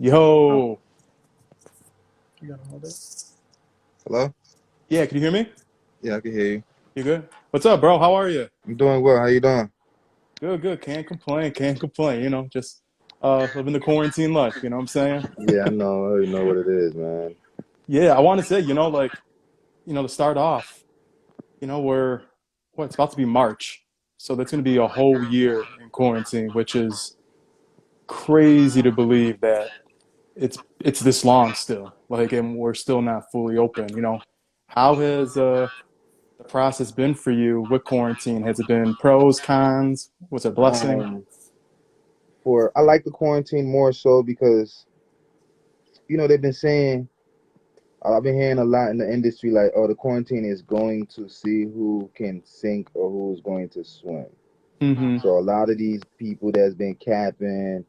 Oh, Yo. You got all that? hello? Yeah, can you hear me? Yeah, I can hear you. You good? What's up, bro? How are you? I'm doing well. How you doing? Good, good. Can't complain. Can't complain. Just living the quarantine life. You know what I'm saying? Yeah, I know. I already know what it is, man. Yeah, I want to say, to start off, we're it's about to be March, so that's going to be a whole year in quarantine, which is crazy to believe that it's this long still. And we're still not fully open. How has the process been for you with quarantine? Has it been pros, cons? Was it a blessing? Um, I like the quarantine more so because they've been saying I've been hearing a lot in the industry like, oh, the quarantine is going to see who can sink or who's going to swim. Mm-hmm. So a lot of these people that's been capping,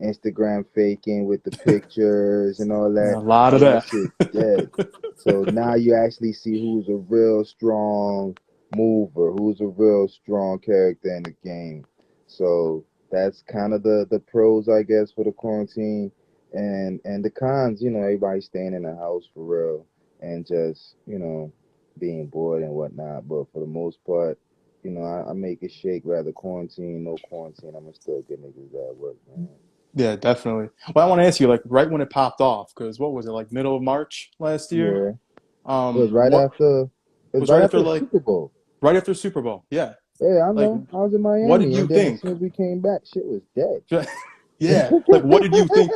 Instagram faking with the pictures and A lot all of that that. shit's dead. So now you actually see who's a real strong mover, who's a real strong character in the game. So that's kind of the pros, I guess, for the quarantine, and the cons. Everybody staying in the house for real and just being bored and whatnot. But for the most part, I make it shake rather quarantine, no quarantine. I'm gonna still get niggas at work, man. Yeah, definitely. Well, I want to ask you, like, right when it popped off, because what was it, like middle of March last year? Yeah, it was right What after. It it was was right right after, after the like, Super Bowl. right after Super Bowl. Yeah. Yeah, I Like, know. I was in what did Miami, you and then as think? soon as we came back, shit was dead. Yeah. Like, what did you think?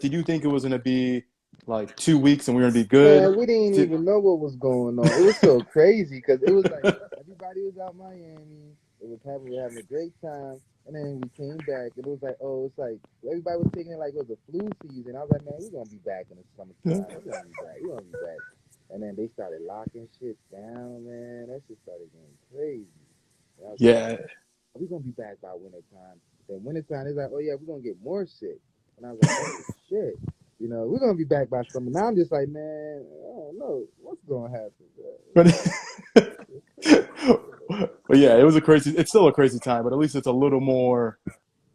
Did you think it was gonna be like 2 weeks and we are gonna be good? Man, we didn't Did, even know what was going on. It was so crazy because it was like everybody was out Miami. It was having we were having a great time, and then we came back, and it was like, oh, it's like everybody was taking it like it was a flu season. I was like, man, we're gonna be back in the summertime. We're gonna be back. We're gonna be back. And then they started locking shit down, man. That shit started getting crazy. And I was like, yeah. we're gonna be back by wintertime. Then wintertime, it's like, oh yeah, we're gonna get more sick. And I was like, oh shit. We're gonna be back by summer. Now I'm just like, man, I don't know what's gonna happen, But bro. It's crazy. but yeah, it was a crazy. It's still a crazy time, but at least it's a little more.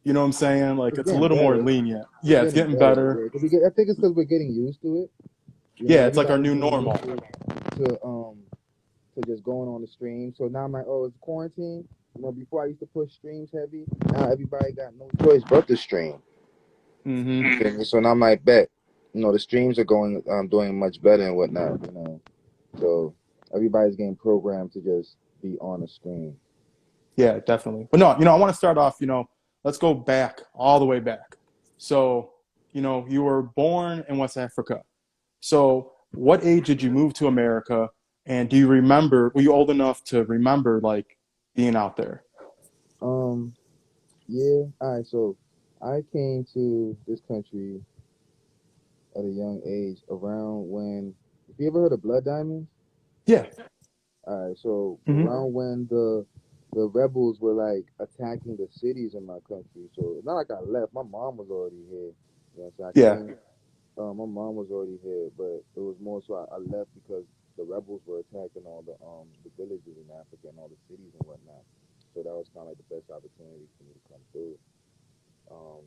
You know what I'm saying? Like It's it's a getting little more better. lenient. It's Yeah, it's getting getting better. better. Yeah, I think it's because we're getting used to it. Yeah, it's like our Everybody's new getting used normal. to just going on the stream. So now I'm like, oh, it's quarantine. Before I used to push streams heavy. Now everybody got no choice but to stream. Hmm. You feel me? So now I'm like, bet. The streams are going, doing much better and whatnot. So everybody's getting programmed to just be on the screen. Yeah, definitely. But no, I want to start off. Let's go back all the way back. So, you were born in West Africa. So, what age did you move to America? And do you remember? Were you old enough to remember like being out there? Um, yeah. All right. So I came to this country at a young age, around when. Have you ever heard of Blood Diamonds? Yeah. All right. So Hmm. around when the rebels were like attacking the cities in my country. So it's not like I left. My mom was already here. So I Yeah. came. My mom was already here, but it was more so I left because the rebels were attacking all the villages in Africa and all the cities and whatnot. So that was kind of like the best opportunity for me to come through. Um,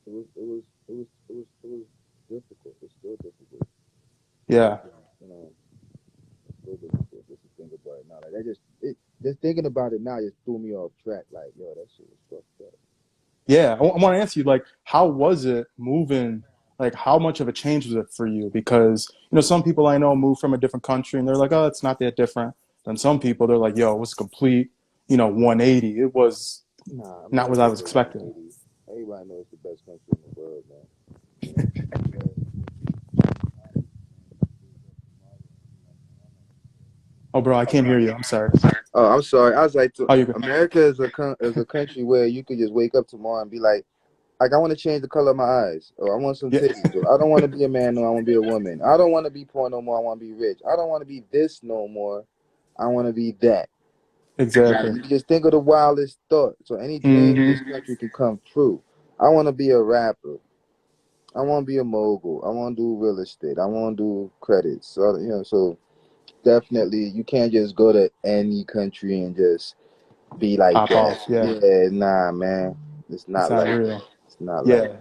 it was difficult. It's still difficult. Yeah. You know, it's still difficult just to think about it now. Like just thinking about it now just threw me off track. Like yo, that shit was fucked up. Yeah, I want to ask you, like, how was it moving? Like, how much of a change was it for you? Because, some people I know move from a different country and they're like, oh, it's not that different. Then some people, they're like, yo, it was complete, 180. It was Nah, I'm not never what I gonna was say expecting. 180. Everybody knows it's the best country in the world, man. Oh, bro, I can't hear you. I'm sorry. Oh, I'm sorry. I was like, Oh, you go. America is a country where you could just wake up tomorrow and be like I want to change the color of my eyes, or I want some Yeah, titties, or I don't want to be a man, no, I want to be a woman. I don't want to be poor no more. I want to be rich. I don't want to be this no more. I want to be that. Like, exactly. you just think of the wildest thought. So any dream in Hmm. this country can come true. I want to be a rapper. I want to be a mogul. I want to do real estate. I want to do credits. So definitely you can't just go to any country and just be like Pop that. off. Yeah, Yeah, nah, man. It's it's not not like real. It's not like Yeah,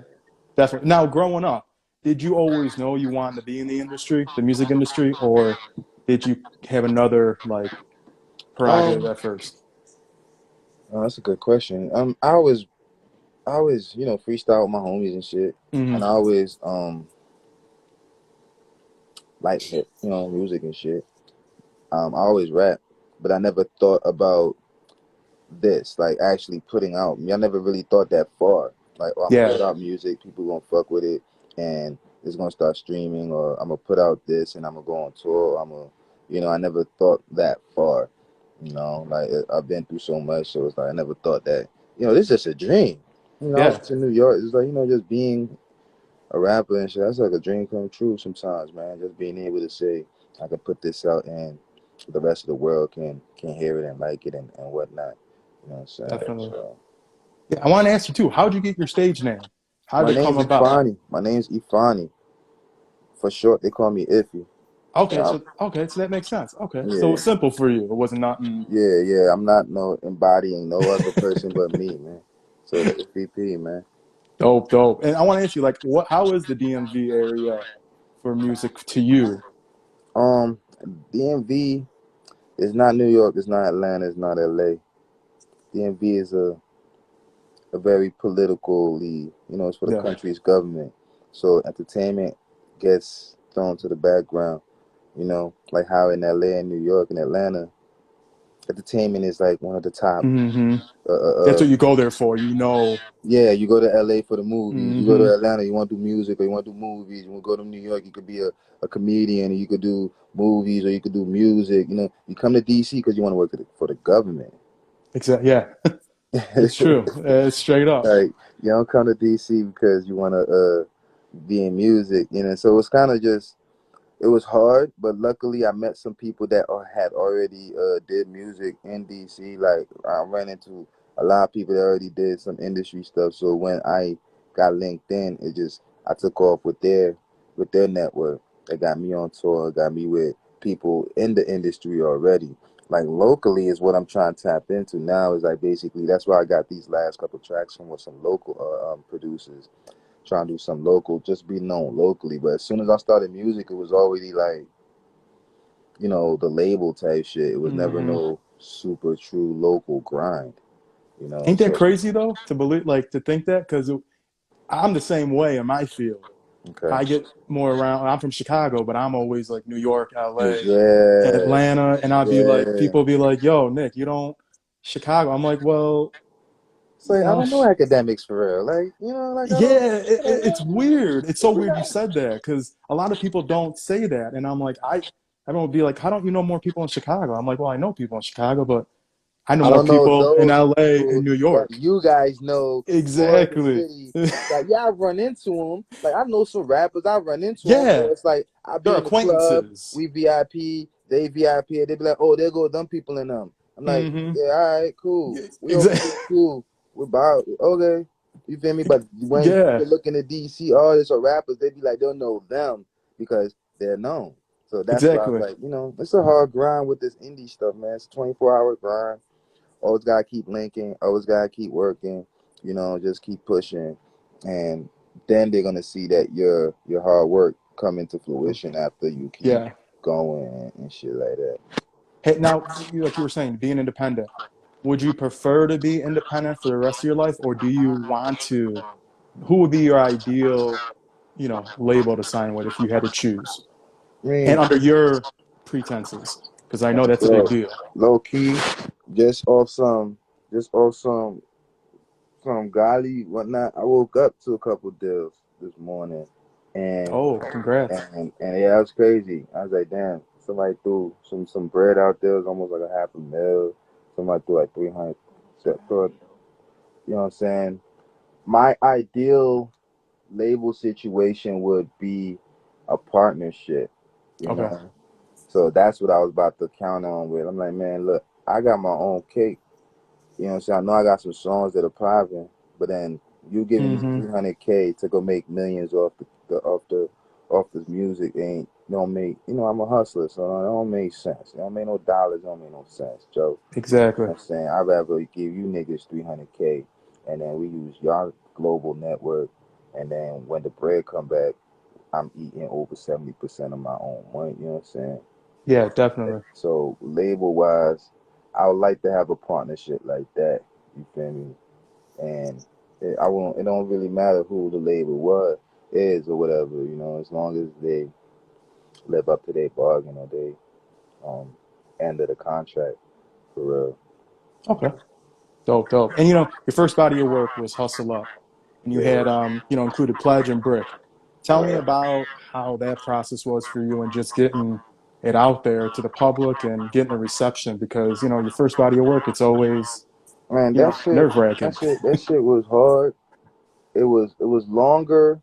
definitely. Now, growing up, did you always know you wanted to be in the industry, the music industry, or did you have another like prerogative um. at first? Oh, that's a good question. I always freestyle with my homies and shit, and Hmm. I always like hip music and shit. I always rap, but I never thought about this, like actually putting out. I never really thought that far. Like, oh, I'm gonna Yeah, put out music, people gonna fuck with it, and it's gonna start streaming, or I'm gonna put out this and I'm gonna go on tour. I never thought that far. Like I've been through so much, so it's like I never thought that. This is just a dream. I yeah, was in New York. It's like just being a rapper and shit. That's like a dream come true sometimes, man. Just being able to say I can put this out and the rest of the world can hear it and like it and whatnot. You know what I'm saying? definitely. So Yeah, I want to ask you too. How'd you get your stage name? How my did it come name's about? Ifani. My name's Ifani. For short, they call me Iffy. Okay, Yeah, so that makes sense. Okay, so it yeah, was simple for you. It wasn't nothing. yeah. I'm not no embodying no other person but me, man. So the FVP, man. Dope, dope. And I want to ask you, like, what? How is the DMV area for music to you? Um, DMV is not New York. It's not Atlanta. It's not LA. DMV is a very politically, it's for the Yeah. country's government. So entertainment gets thrown to the background, like how in LA and New York and Atlanta, entertainment is like one of the top. Hmm. Uh, uh, That's uh, what you go there for. You know. yeah, you go to LA for the movies. You go to Hmm. Atlanta, you want to do music or you want to do movies. You want to go to New York, you could be a comedian, and you could do movies or you could do music. You come to DC because you want to work for the government. Exactly. Yeah, it's true. It's straight up. Like you don't come to DC because you want to be in music, So it's kind of just it was hard, but luckily I met some people that had already did music in DC. Like I ran into a lot of people that already did some industry stuff. So when I got linked in, I took off with their network. That got me on tour, got me with people in the industry already. Like locally is what I'm trying to tap into now. Is like basically that's why I got these last couple tracks from with some local producers trying to do some local, just be known locally. But as soon as I started music, it was already like, the label type shit. It was never Hmm. no super true local grind, Ain't that So, crazy though to believe, like, to think that? Because I'm the same way in my field. okay. I get more around. I'm from Chicago, but I'm always like New York, LA, Yeah, Atlanta, and I'd be like, yeah. people be like, "Yo, Nick, you don't Chicago." I'm like, well, It's you like, I know, don't know academics for real. Like, like, I don't, yeah, like, it's weird. It's so we weird you got, said that because a lot of people don't say that, and I'm like, everyone would be like, "How don't you know more people in Chicago?" I'm like, well, I know people in Chicago, but I know I more don't know people in those LA and people New that York. you guys know for the Exactly. city. Like, yeah, I run into them. Like, I know some rappers. I run into them where Yeah, it's like I they're be in the club, acquaintances. we VIP, they VIP. They be like, oh, there go them people in them. I'm like, Hmm. yeah, all right, cool. We over Exactly. here, cool. We're about okay. You feel me? But when Yeah, people look into DC artists or rappers, they be like, they'll know them because they're known. So that's why I'm exactly. like, it's a hard grind with this indie stuff, man. It's a 24-hour grind. Always gotta keep linking. Always gotta keep working. Just keep pushing, and then they're gonna see that your hard work come into fruition after you keep Yeah. going and shit like that. Hey, now, like you were saying, being independent, would you prefer to be independent for the rest of your life, or do you want to? Who would be your ideal, label to sign with if you had to choose, I and mean, under your pretenses? Because I know that's a big bro, deal. low key, just off some, just off some golly whatnot. I woke up to a couple deals this morning, and Oh, congrats. and yeah, it was crazy. I was like, damn, somebody threw some bread out there. It was almost like a half a mil. Somebody threw like 300. So, you know what I'm saying? My ideal label situation would be a partnership. You Okay. know, so that's what I was about to count on with. I'm like, man, look, I got my own cake. You know what I'm saying? I know I got some songs that are popping, but then you giving me Mm-hmm. 300K to go make millions off this music ain't don't make I'm a hustler, so it don't make sense. It don't make no dollars, it don't make no sense, Joe. You Exactly. know what I'm saying? I'd rather give you niggas 300K and then we use y'all. global network, and then when the bread come back, I'm eating over 70% of my own money. You know what I'm saying? Yeah, definitely. So label wise, I would like to have a partnership like that. You feel me? And I won't. It don't really matter who the label was is or whatever. You know, as long as they live up to their bargain or they end of the contract for real. Okay. Dope, dope. And your first body of work was Hustle Up, and you Yeah. had included Pledge and Brick. Tell me Right. about how that process was for you and just getting it out there to the public and getting a reception because your first body of work, it's always Man, nerve wracking. that shit was hard. It was longer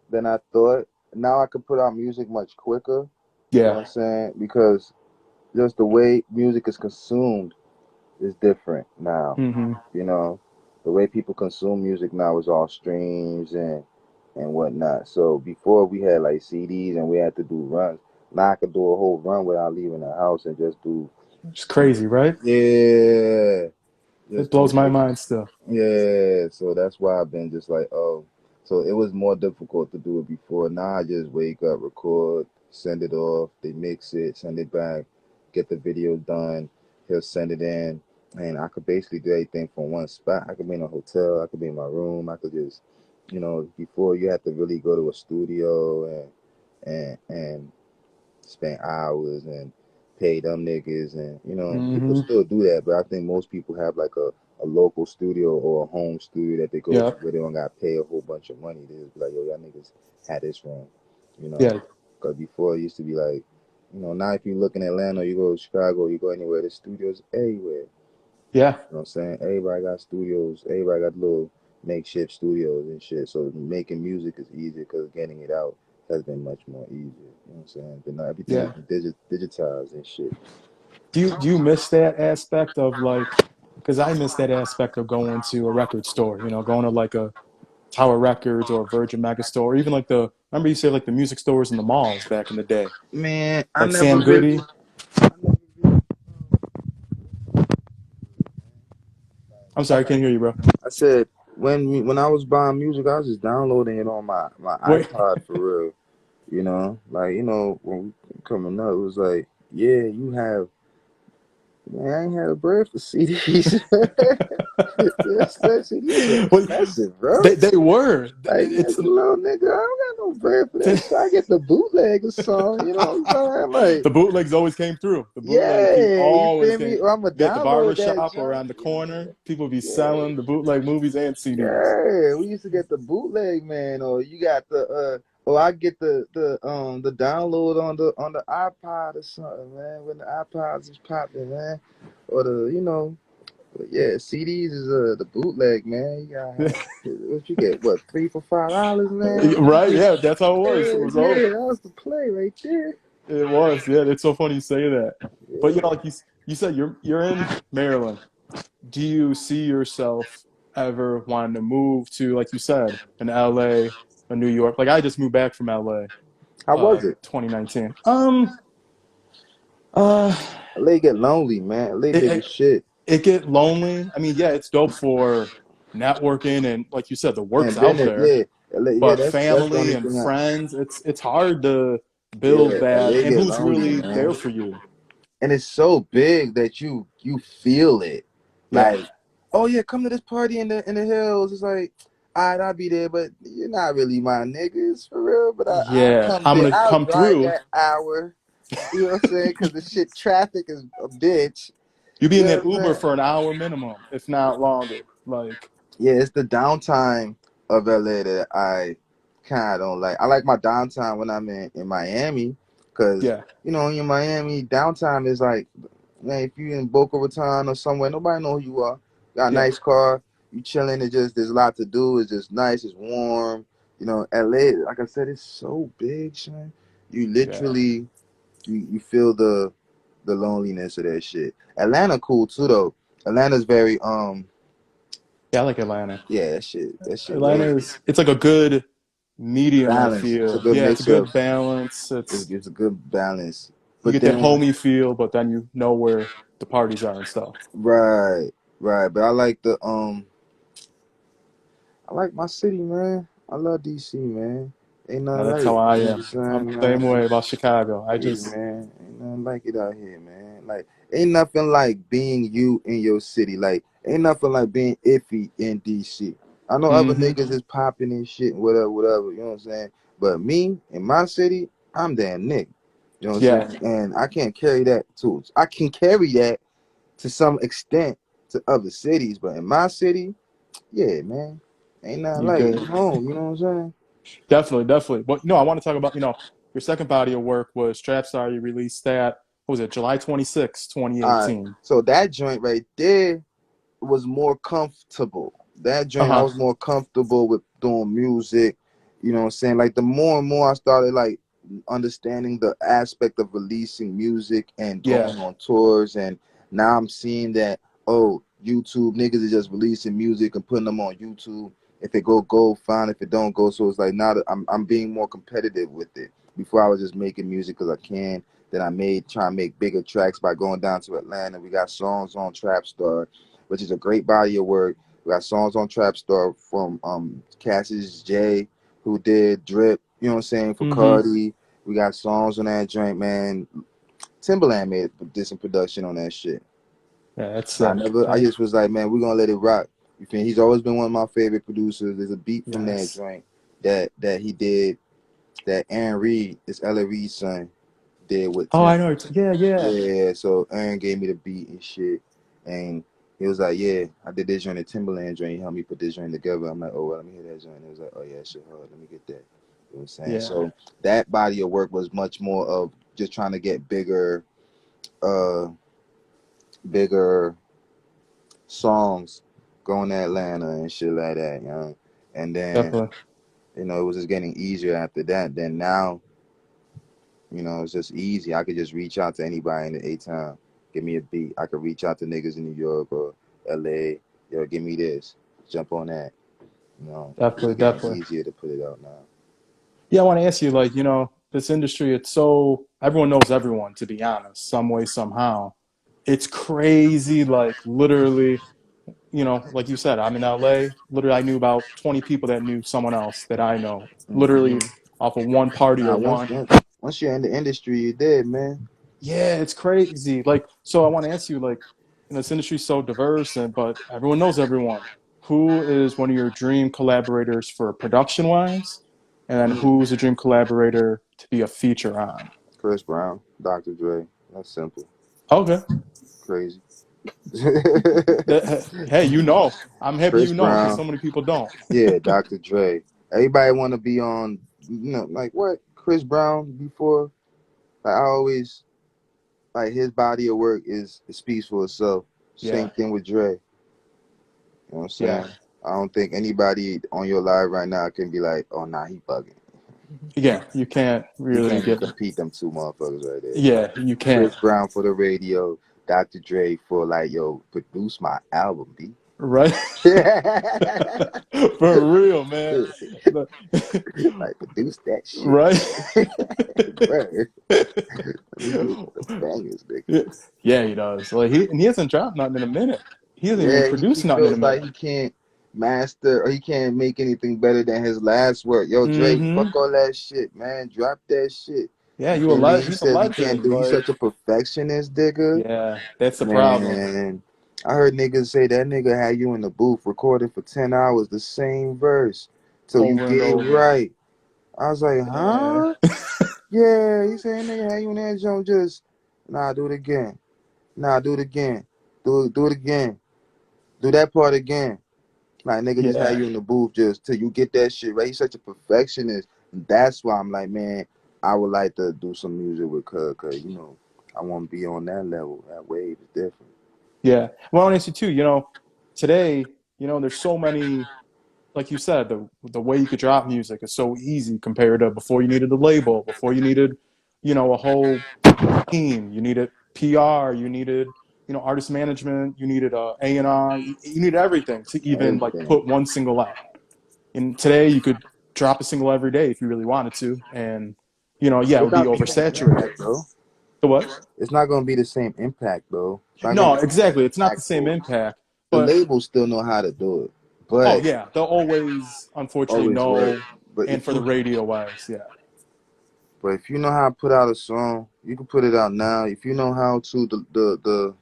than I thought. Now I can put out music much quicker. You know Yeah. what I'm saying? Because just the way music is consumed is different now. Mm-hmm. You know, the way people consume music now is all streams and whatnot. So before we had like CDs and we had to do runs. Now I could do a whole run without leaving the house and just do It's crazy, right? yeah, It just do blows my like mind still. yeah. So that's why I've been just like oh. So it was more difficult to do it before. Now I just wake up, record, send it off, they mix it, send it back, get the video done. He'll send it in, and I could basically do everything from one spot. I could be in a hotel, I could be in my room, I could just, before you have to really go to a studio and spend hours and pay them niggas, and people Mm-hmm. still do that, but I think most people have like a local studio or a home studio that they go to Yeah. where they don't got to pay a whole bunch of money. They just be like, yo, y'all niggas had this room, you know. Yeah. Because before it used to be like, now if you look in Atlanta, you go to Chicago, you go anywhere, there's studios everywhere. Yeah. You know what I'm saying? Everybody got studios, everybody got little makeshift studios and shit. So making music is easier because getting it out has been much more easier. You know what I'm saying? But now everything Yeah. digitized and shit. Do you miss that aspect of like because I miss that aspect of going to a record store, going to like a Tower Records or Virgin Megastore, or even like remember you said like the music stores in the malls back in the day, Man, I like never Sam really, Goody. I never really I'm sorry, I can't hear you, bro. I said when I was buying music, I was just downloading it on my Wait, iPod for real. Like when we coming up, it was like, yeah, you have. Man, I ain't had a bread for CDs. Yes, that CDs are well, expensive, bro. they were. Like, as It's a little nigga, I don't got no bread for that shit. I get the bootleg or something, you know what I'm saying? Like, the bootlegs always came through. The bootleg people yeah, you always feel came. me? Or I'ma Be at the download barber that shop or junk. around the corner. People be Yeah, selling the bootleg movies and CDs. yeah. We used to get the bootleg, man, or you got or I get the download on the iPod or something, man. When the iPods is popping, man, or but yeah, CDs is the bootleg, man. You gotta have what you get, what, $3 for $5, man. You Right? get Yeah, that's how it was. It yeah, was yeah, over. that was the play right there. It was. Yeah, it's so funny you say that. But Yeah. like you said, you're in Maryland. Do you see yourself ever wanting to move to, like you said, an LA, a New York? Like I just moved back from LA, How was it? 2019. Uh, LA get lonely, man. LA it, big as it shit. it get lonely. I mean, yeah, it's dope for networking and like you said, the work's And out business, there. yeah. LA, yeah, But that's the family only and thing friends, it's hard to build yeah, that. LA And get who's lonely, really there man. for you? And it's so big that you feel it. Yeah, Like, oh yeah, come to this party in the hills. It's like, alright, I'll be there, but you're not really my niggas for real. But I'll yeah. come I'm there. gonna I'll come drive through. that hour. You know what I'm saying? Because the shit traffic is a bitch. You be You in know that what I'm Uber saying? for an hour minimum, if not longer. Like, Yeah, it's the downtime of LA that I kind of don't like. I like my downtime when I'm in Miami, because yeah, in Miami, downtime is like, man, if you in Boca Raton or somewhere, nobody know who you are. Got a yeah, nice car, you chilling. It just there's a lot to do. It's just nice. It's warm. LA, like I said, it's so big, son. You yeah, literally you feel the loneliness of that shit. Atlanta cool too though. Atlanta's very yeah. I like Atlanta. yeah, that shit way Atlanta it's like a good medium. I balance. It's a feel. good Yeah, it's a mix of good balance. it's a good balance. You But get that then homey feel, but then you know where the parties are and stuff. right, right. But I like my city, man. I love DC, man. Ain't Yeah, nothing that's like how it. I You know what I'm am. I'm saying, the same man? way about Chicago. I Hey, just, man, ain't nothing like it out here, man. Like, ain't nothing like being you in your city. Like, ain't nothing like being iffy in DC. I know other mm-hmm. niggas is popping and shit, and whatever, whatever. You know what I'm saying? But me in my city, I'm that nigga. You know what Yeah, I'm saying? And I can't carry that to. I can carry that to some extent to other cities, but in my city, yeah, man, ain't nothing you like it. You good. home. You know what I'm saying? Definitely, definitely. But no, I want to talk about, your second body of work was Trapstar. You released that, what was it, July 26, All right. 2018. So that joint right there was more comfortable. That joint, I Uh-huh. was more comfortable with doing music. You know what I'm saying? Like the more and more I started like understanding the aspect of releasing music and Yeah, going on tours, and now I'm seeing that oh, YouTube niggas is just releasing music and putting them on YouTube. If it go fine. If it don't go, so it's like now that I'm being more competitive with it. Before I was just making music because I can. Then I made try to make bigger tracks by going down to Atlanta. We got songs on Trapstar, which is a great body of work. We got songs on Trapstar from Cassius J, who did Drip, you know what I'm saying, for mm-hmm. Cardi. We got songs on that joint, man. Timberland did some production on that shit. Yeah, that's I sick. never, I just was like, man, we're gonna let it rock. You feel? He's always been one of my favorite producers. There's a beat from that Yes. joint that he did that Aaron Reed, it's Ella Reed's son, did with Oh, Tim. I know. Yeah, yeah. Yeah, so Aaron gave me the beat and shit, and he was like, "Yeah, I did this joint, the Timberland joint. He helped me put this joint together." I'm like, "Oh, well, let me hear that joint." And he was like, "Oh yeah, shit hard. Let me get that." You know what I'm saying? Yeah, So that body of work was much more of just trying to get uh, bigger songs going to Atlanta and shit like that, you know. And then definitely. it was just getting easier after that. Then now it's just easy. I could just reach out to anybody in the A town, give me a beat. I could reach out to niggas in New York or LA. Yo, give me this. Jump on that. It's Definitely, just getting definitely. easier to put it out now. Yeah, I want to ask you, like, this industry, it's so, everyone knows everyone, to be honest, some way, somehow. It's crazy, like, literally, like you said, I'm in LA. Literally, I knew about 20 people that knew someone else that I know, Hmm. literally off of one party Nah, or once, one. once once you're in the industry, you're dead, man. Yeah, it's crazy. Like, so I want to ask you, like, this industry's so diverse, but everyone knows everyone. Who is one of your dream collaborators for production wise? And then who's a dream collaborator to be a feature on? Chris Brown, Dr. Dre. That's simple. Okay. Crazy. Hey, I'm happy Chris because Brown. so many people don't. Yeah, Dr. Dre. Everybody want to be on, like what? Chris Brown before? Like I always like his body of work it speaks for itself. Same Yeah, thing with Dre. You know what I'm yeah, saying? I don't think anybody on your live right now can be like, oh nah, he bugging. yeah. You can't You really can't even get. compete them two motherfuckers right there. It's like Yeah, you Chris can't. Brown for the radio, Dr. Dre for like, yo, produce my album, B. Right? For real, man. But- Like produce that shit. right? Bruh. Let me hear the bangers, nigga. Yeah, yeah, he does. Like he hasn't dropped nothing in a minute. He hasn't even Yeah, he produced nothing in a feels like minute. he can't master or he can't make anything better than his last work. Yo, Dre, Mm-hmm. fuck all that shit, man. Drop that shit. Yeah, You feel me? He he's a says he can't legend. do. He's Like, such a perfectionist, digger. yeah, that's the problem. Man, I heard niggas say that nigga had you in the booth recording for 10 hours the same verse till you Over and get it over. right. I was like, Yeah. huh? Yeah, he said nigga had you in that joint just nah, do it again. Nah, do it again. Do it again. Do that part again. Like nigga just had Yeah. you in the booth just till you get that shit right. He's such a perfectionist. And that's why I'm like, man, I would like to do some music with Cuz, cause I want to be on that level. That wave is different. Yeah. Well, I want to ask you too, today, there's so many, like you said, the way you could drop music is so easy compared to before you needed a label, before you needed, a whole team. You needed PR, you needed, artist management, you needed A&R, you needed everything to even like Everything. put one single out. And today you could drop a single every day if you really wanted to, and yeah, it It's would be not the same oversaturated. impact though. The what? It's not gonna be the same impact though. It's not gonna No, be exactly. It's not the same impactful. impact, The but labels still know how to do it. Oh But yeah, they'll always unfortunately always work. know, But and if for the you radio wise, yeah. but if you know how to put out a song, you can put it out now. If you know how to the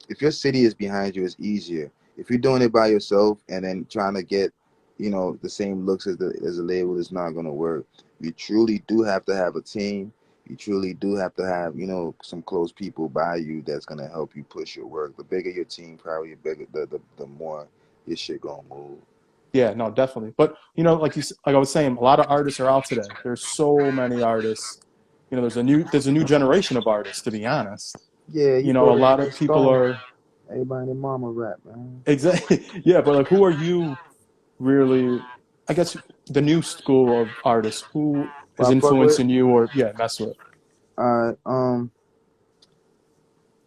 if your city is behind you, it's easier. If you're doing it by yourself and then trying to get, the same looks as a label, it's not gonna work. You truly do have to have a team. You truly do have to have, some close people by you that's gonna help you push your work. The bigger your team, probably the bigger the more your shit gonna move. Yeah, no, definitely. But like I was saying, a lot of artists are out today. There's so many artists. There's a new generation of artists. To be honest, Yeah, you a go to lot any of people store, are everybody and their mama rap, man. exactly. Yeah, but like, who are you really? I guess the new school of artists. Who is But I fuck with. influencing you, or yeah, mess with? I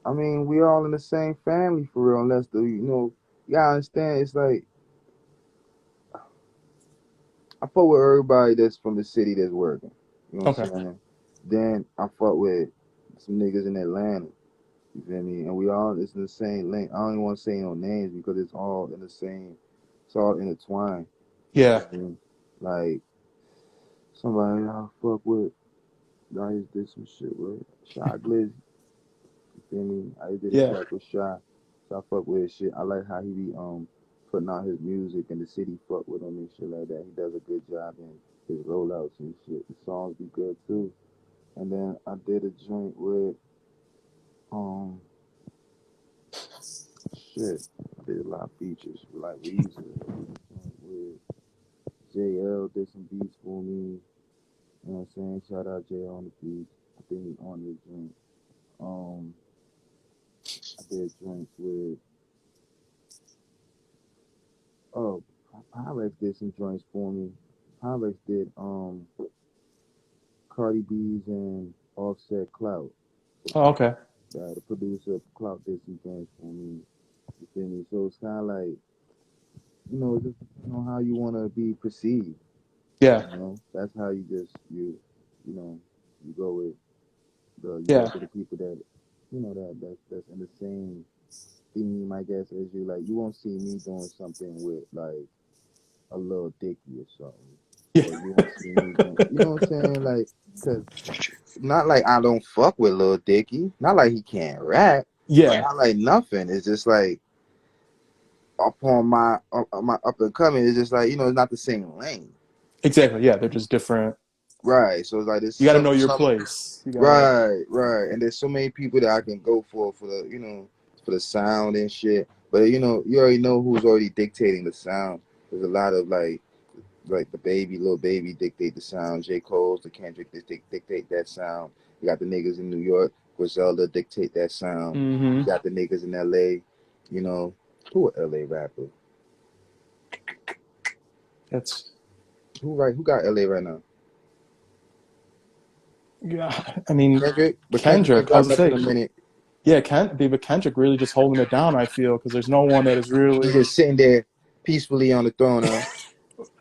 I mean, we all in the same family for real. Unless you gotta understand. It's like I fuck with everybody that's from the city that's working. You know what Okay. I'm saying? Then I fuck with some niggas in Atlanta. You feel me? And we all it's in the same link. I don't even want to say no names because it's all in the same. It's all intertwined. You Yeah. feel me? Like somebody I fuck with. I just did some shit with Shy Glizzy. You feel me? I just did a Yeah. track with Shy. So I fuck with his shit. I like how he be putting out his music and the city fuck with him and shit like that. He does a good job in his rollouts and shit. The songs be good too. And then I did a joint with um shit. I did a lot of features with like Weezer. With JL did some beats for me. You know what I'm saying? Shout out JL on the beats. I think he on this joint. Um I did joints with oh Pyrex did some joints for me. Pyrex did Cardi B's and Offset Clout. So Oh, okay. the producer of Clout did some joints for me. You feel me? So it's kind of like just depending on how you want to be perceived. Yeah. That's how you know you go with you Yeah. work with the people that that's in the same theme, I guess, as you. Like you won't see me doing something with like a little Dicky or something. Yeah. Or you won't see me doing, you know what I'm saying? Like, cause not like I don't fuck with Lil Dicky. Not like he can't rap. Yeah. Not like nothing. It's just like upon my up and coming. It's just like it's not the same lane. Exactly. Yeah. They're just different. Right. So it's like there's You got to know your some place. You gotta. right. And there's so many people that I can go for the for the sound and shit. But you already know who's already dictating the sound. There's a lot of like the baby, little baby dictate the sound. J. Cole's, the Kendrick dictate that sound. You got the niggas in New York, Griselda dictate that sound. You Mm-hmm. got the niggas in LA, who a LA rapper? That's Who got LA right now? yeah. I mean, Kendrick, but Kendrick ain't Kendrick. I dropped was gonna nothing in say, a minute. yeah, David Kendrick really just holding it down. I feel because there's no one that is He's really. just sitting there peacefully on the throne, huh?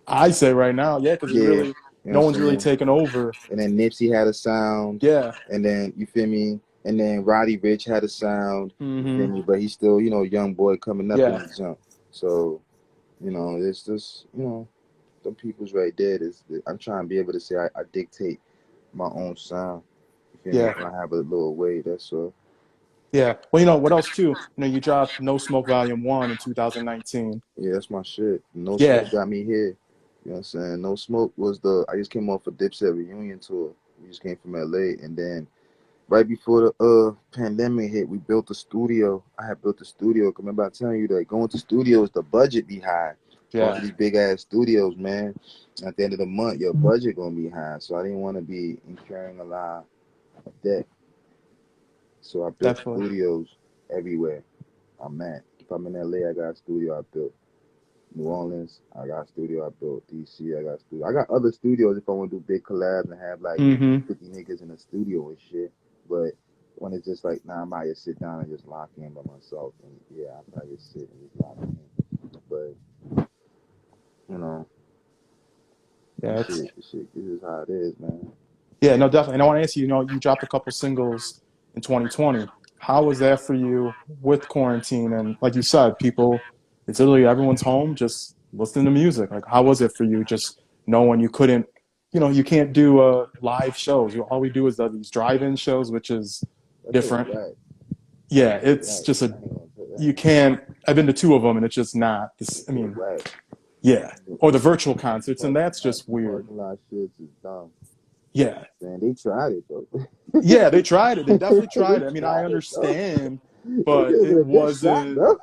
I say right now, yeah, because there's Yeah, really no what I'm one's really saying? taken over. And then Nipsey had a sound, Yeah. and then you feel me, and then Roddy Ricch had a sound, you feel Mm-hmm. me, but he's still young boy coming up in Yeah. the jump. So it's just them people's right there. I'm trying to be able to say I dictate my own sound. You feel me? Yeah. When I have a little way, that's all. Yeah. Well, what else too? You dropped No Smoke Volume One in 2019. Yeah, that's my shit. No Yeah. Smoke got me here. You know what I'm saying? No Smoke was I just came off a Dipset reunion tour. We just came from LA, and then right before the pandemic hit, we built a studio. I had built a studio. 'Cause remember I telling you that going to studios, the budget be high. Going to Yeah. these big ass studios, man. At the end of the month, your budget gonna be high. So I didn't want to be incurring a lot of debt. So I built Definitely. studios everywhere I'm at. If I'm in LA, I got a studio I built. New Orleans, I got a studio I built. DC, I got a studio. I got other studios if I want to do big collabs and have like Mm-hmm. 50 niggas in a studio and shit. But when it's just like, nah, I might just sit down and just lock in by myself. And yeah, I probably just sit and just lock in. But, you know, Yeah. It's this is how it is, man. yeah. No, definitely. And I want to ask you. You dropped a couple singles in 2020. How was that for you with quarantine? And like you said, people, it's literally everyone's home, just listening to music. Like, how was it for you? Just knowing you couldn't, you can't do live shows. All we do is these drive-in shows, which is That shit was different. whack. That Yeah, shit was it's whack. just I ain't gonna say that. you can't. I've been to two of them, and it's just not That this. I shit was mean, whack. yeah, or the virtual concerts, and Parking that's lot, just weird. parking lot shits is dumb. Yeah, Man, they tried it though. yeah, they tried it. They definitely They tried it. I mean, I tried it though. understand, It but gave it it a good shot wasn't. though.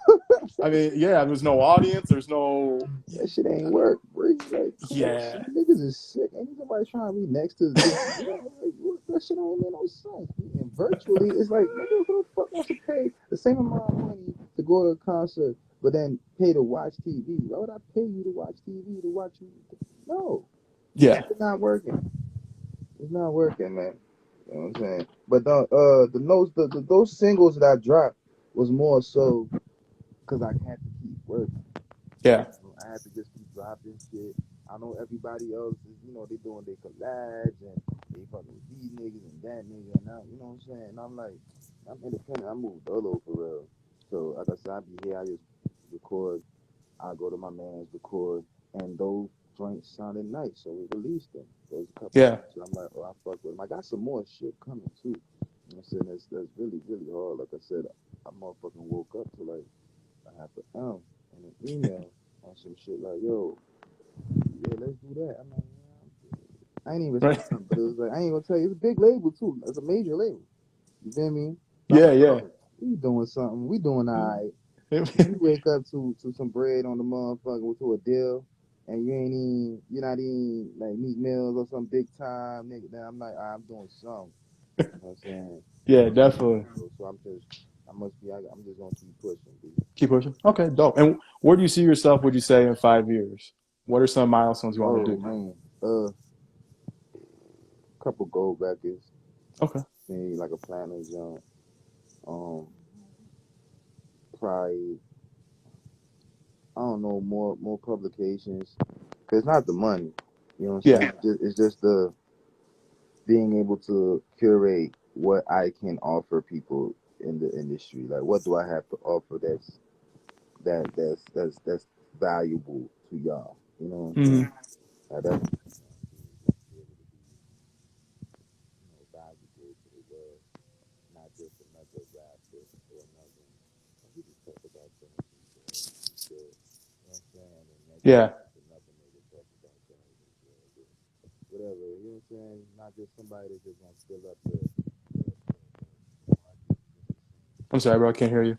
I mean, yeah, there was no audience. There's no. That shit ain't work. Bro. Like, come on, Yeah, son. Niggas is sick. Ain't somebody trying to be next to this. You know, like, what, that shit don't make no sense. And virtually, it's like, nigga, who the fuck wants to pay the same amount of money to go to a concert, but then pay to watch TV? Why would I pay you to watch TV to watch you? No, yeah, it's not working. It's not working, man. You know what I'm saying? But those singles that I dropped was more so because I had to keep working. yeah, I had to just keep dropping shit. I know everybody else is, they doing their collabs and they fucking with these niggas and that nigga and now, you know what I'm saying? And I'm like, I'm independent. I moved dolo for real. So like I said, I be here. I just record. I go to my man's record, and those joints sounded nice, so we released them. There's a couple yeah, joints that I'm like, oh, I fuck with them. I got some more shit coming too. You know what I'm saying? That's really really hard. Like I said, I motherfucking woke up to like I have to and an email on some shit like, yo, yeah, let's do that. I'm like, yeah, I ain't even right. respond, but it was like, I ain't gonna tell you, it's a big label too. It's a major label. You feel me? So I'm Yeah, like, yeah. oh, we doing something. We doing all right. You wake up to some bread on the motherfucker to a deal, and you're not eating like meat meals or some big time nigga. Then I'm like, I'm doing something. You know what I'm saying? Yeah, definitely. So I'm just gonna keep pushing, dude. Keep pushing. Okay, dope. And where do you see yourself, would you say, in 5 years? What are some milestones you want to Oh do? man, couple gold records, Okay. maybe like a platinum jump. Um, probably I don't know more publications. Cause it's not the money, you know what I'm Yeah. saying? It's just the being able to curate what I can offer people in the industry. Like, what do I have to offer that's valuable to y'all? You know what I'm Hmm. saying? That's valuable to the world, not just another rapper or another. We just talk about things good. You know what I'm saying? And Yeah. another nigga talk about things whatever. You know what I'm saying? Not just somebody that just wants to fill up the. I'm sorry, bro. I can't hear you.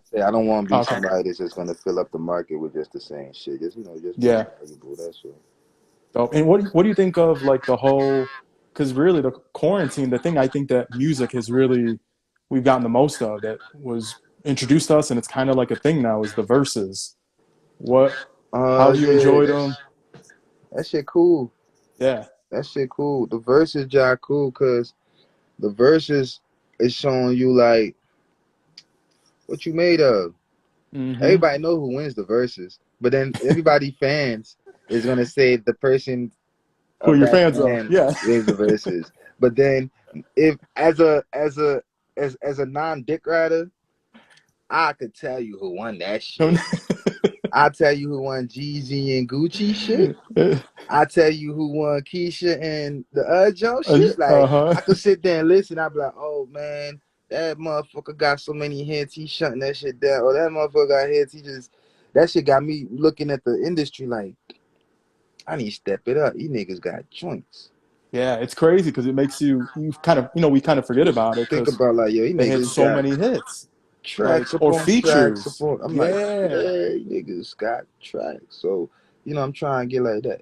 Say I don't want to Oh, be okay. somebody that's just gonna fill up the market with just the same shit. Just just be Yeah. valuable. That's all. Dope. And what do you think of like the whole? Because really, the quarantine, the thing I think that music has really we've gotten the most of that was introduced to us, and it's kind of like a thing now is the verses. What? How do you Yeah, enjoy them? that shit cool. Yeah. That shit cool. The verses job cool because the verses is showing you like what you made of. Mm-hmm. Everybody know who wins the verses, but then everybody fans is gonna say the person Who are of your that fans of? fan Yeah. wins the verses. But then if as a non dick rider, I could tell you who won that shit. I tell you who won Jeezy and Gucci shit. I tell you who won Keisha and the Joe shit. Like Uh-huh. I could sit there and listen. I'd be like, oh man, that motherfucker got so many hits. He shutting that shit down. Or that motherfucker got hits. He just that shit got me looking at the industry like I need to step it up. These niggas got joints. Yeah, it's crazy because it makes you kind of we kind of forget about it Think because about like yo, these they had niggas so got many hits, like tracks or upon tracks features. upon. I'm like, Yeah, yeah, these niggas got tracks. So I'm trying to get like that.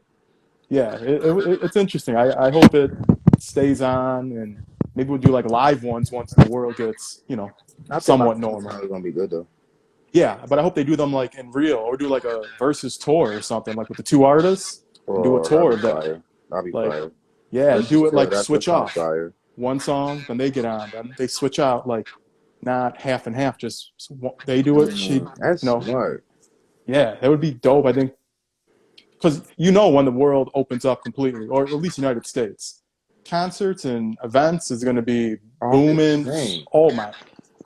yeah, it's interesting. I hope it stays on, and maybe we'll do like live ones once the world gets I think my somewhat next normal. time is gonna be good though. Yeah, but I hope they do them like in real or do like a versus tour or something like with the two artists and do a Oh, that'd tour be of that. fire. That'd be Like, fire. yeah, Versus do it tour, like that switch sounds off fire. one song, then they get on, then they switch out like not half and half, just they do it. She, That's you know, smart. yeah, that would be dope. I think because when the world opens up completely, or at least United States, concerts and events is going to be Off the booming. chain. Oh my,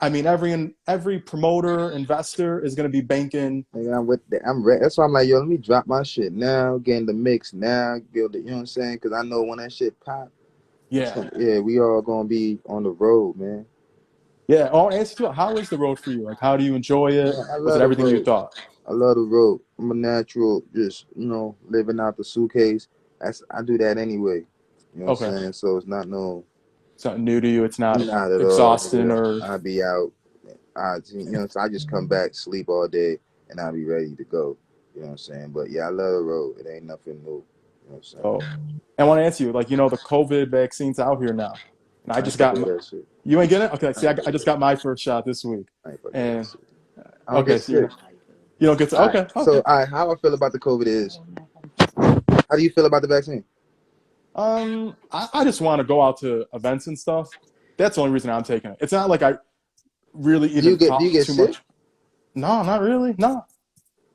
I mean, every promoter, investor is going to be banking. Nigga, I'm with that. I'm ready. That's why I'm like, yo, let me drop my shit now, get in the mix now, build it. You know what I'm saying? Because I know when that shit pop, Yeah, yeah, we all gonna be on the road, man. yeah. Oh, ask you, how is the road for you? Like, how do you enjoy it? Man, I Was it love the everything you road. thought? I love the road. I'm a natural, just living out the suitcase. I do that anyway. You know what Okay, I'm saying? So it's not no, something new to you. It's not not at all, exhausting nigga. or I be out. So I just come back, sleep all day, and I'll be ready to go. You know what I'm saying? But yeah, I love the road. It ain't nothing new. You know what I'm saying? so. I want to ask you, like, the COVID vaccine's out here now, and I I ain't just fucking got with that shit. you ain't getting it. Okay, see, I I, ain't I fucking just with got my first shot this week, I ain't fucking with that and shit. I don't get okay, so sick. you don't get to All right. okay, So, okay. all right, how I feel about the COVID is, how do you feel about the vaccine? I just want to go out to events and stuff. That's the only reason I'm taking it. It's not like I really even Do you thought get too sick? much. No, not really. No,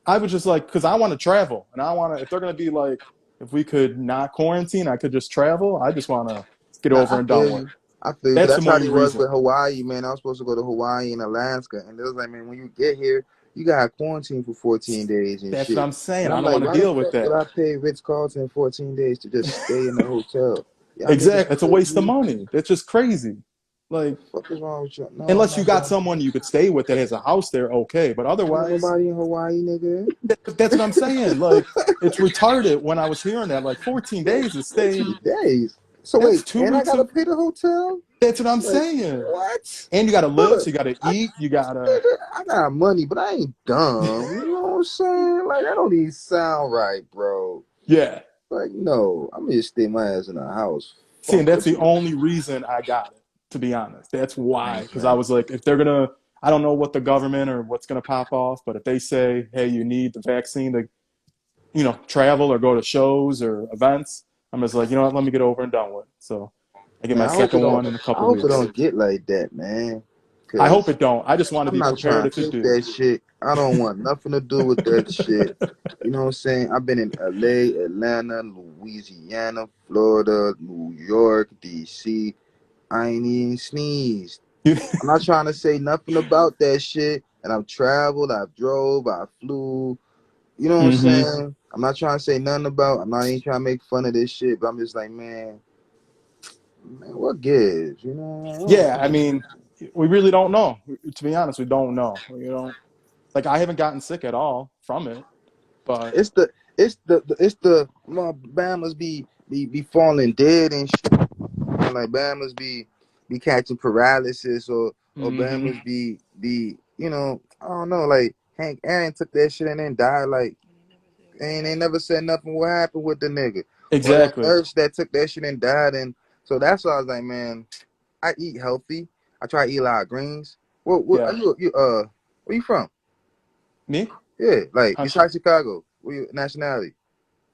I was just like, because I want to travel, and I want to. If they're gonna be like, if we could not quarantine, I could just travel. I just want to get Nah, over I and feel done with. you. I feel you. 'Cause That's the that's how main it was reason. with Hawaii, man. I was supposed to go to Hawaii and Alaska, and it was like, man, when you get here, you got quarantine for 14 days and That's what shit. I'm saying. And I I'm don't like, want to why the deal with fuck would that. I pay Ritz Carlton 14 days to just stay in the hotel? Y'all niggas Exactly. It's a waste of crazy. money. That's just crazy. The Like, fuck is wrong with you? No, I'm unless you not got doing. someone you could stay with that has a house there, okay. But Ain't otherwise, nobody in Hawaii, nigga. that's what I'm saying. Like, it's retarded when I was hearing that. Like, 14 Yo, days to stay. 14 days. So That's wait, two and I weeks gotta of. pay the hotel? That's what I'm Like saying. what? And you got to live, Look, so you got to I, eat. You got to. nigga, I got money, but I ain't dumb. You know what I'm saying? Like that don't even sound right, bro. Yeah. Like no, I'm just stay my ass in the house. See, Fuck and that's the the bill. only reason I got it, to be honest. That's why. Because I Man. was like, if they're going to. I don't know what the government or what's going to pop off, but if they say, hey, you need the vaccine to travel or go to shows or events. I'm just like, what, let me get over and done with. So I get Man, my second one in a I couple hope it weeks. don't get like that, man. I hope Cause it don't. I just want to I'm be not prepared trying if to it take do. that shit. I don't want nothing to do with that shit. You know what I'm saying? I've been in LA, Atlanta, Louisiana, Florida, New York, DC. I ain't even sneezed. I'm not trying to say nothing about that shit. And I've traveled, I've drove, I flew. You know what I'm Mm-hmm. saying? I'm not trying to say nothing about. I'm not even trying to make fun of this shit. But I'm just like, man, what gives? You know? Yeah, I mean, we really don't know. To be honest, we don't know. Like I haven't gotten sick at all from it, but It's the my Bama's be falling dead and shit. Like Bama's be catching paralysis or mm-hmm. Bama's be I don't know, like Hank Aaron took that shit and then died. Like and they never said nothing what happened with the nigga or that Exactly. nurse that took that shit and died. And so that's why I was like, man, I eat healthy. I try to eat a lot of greens. What are Yeah. you where you from? Me? Yeah, like Country? besides Chicago, where you nationality?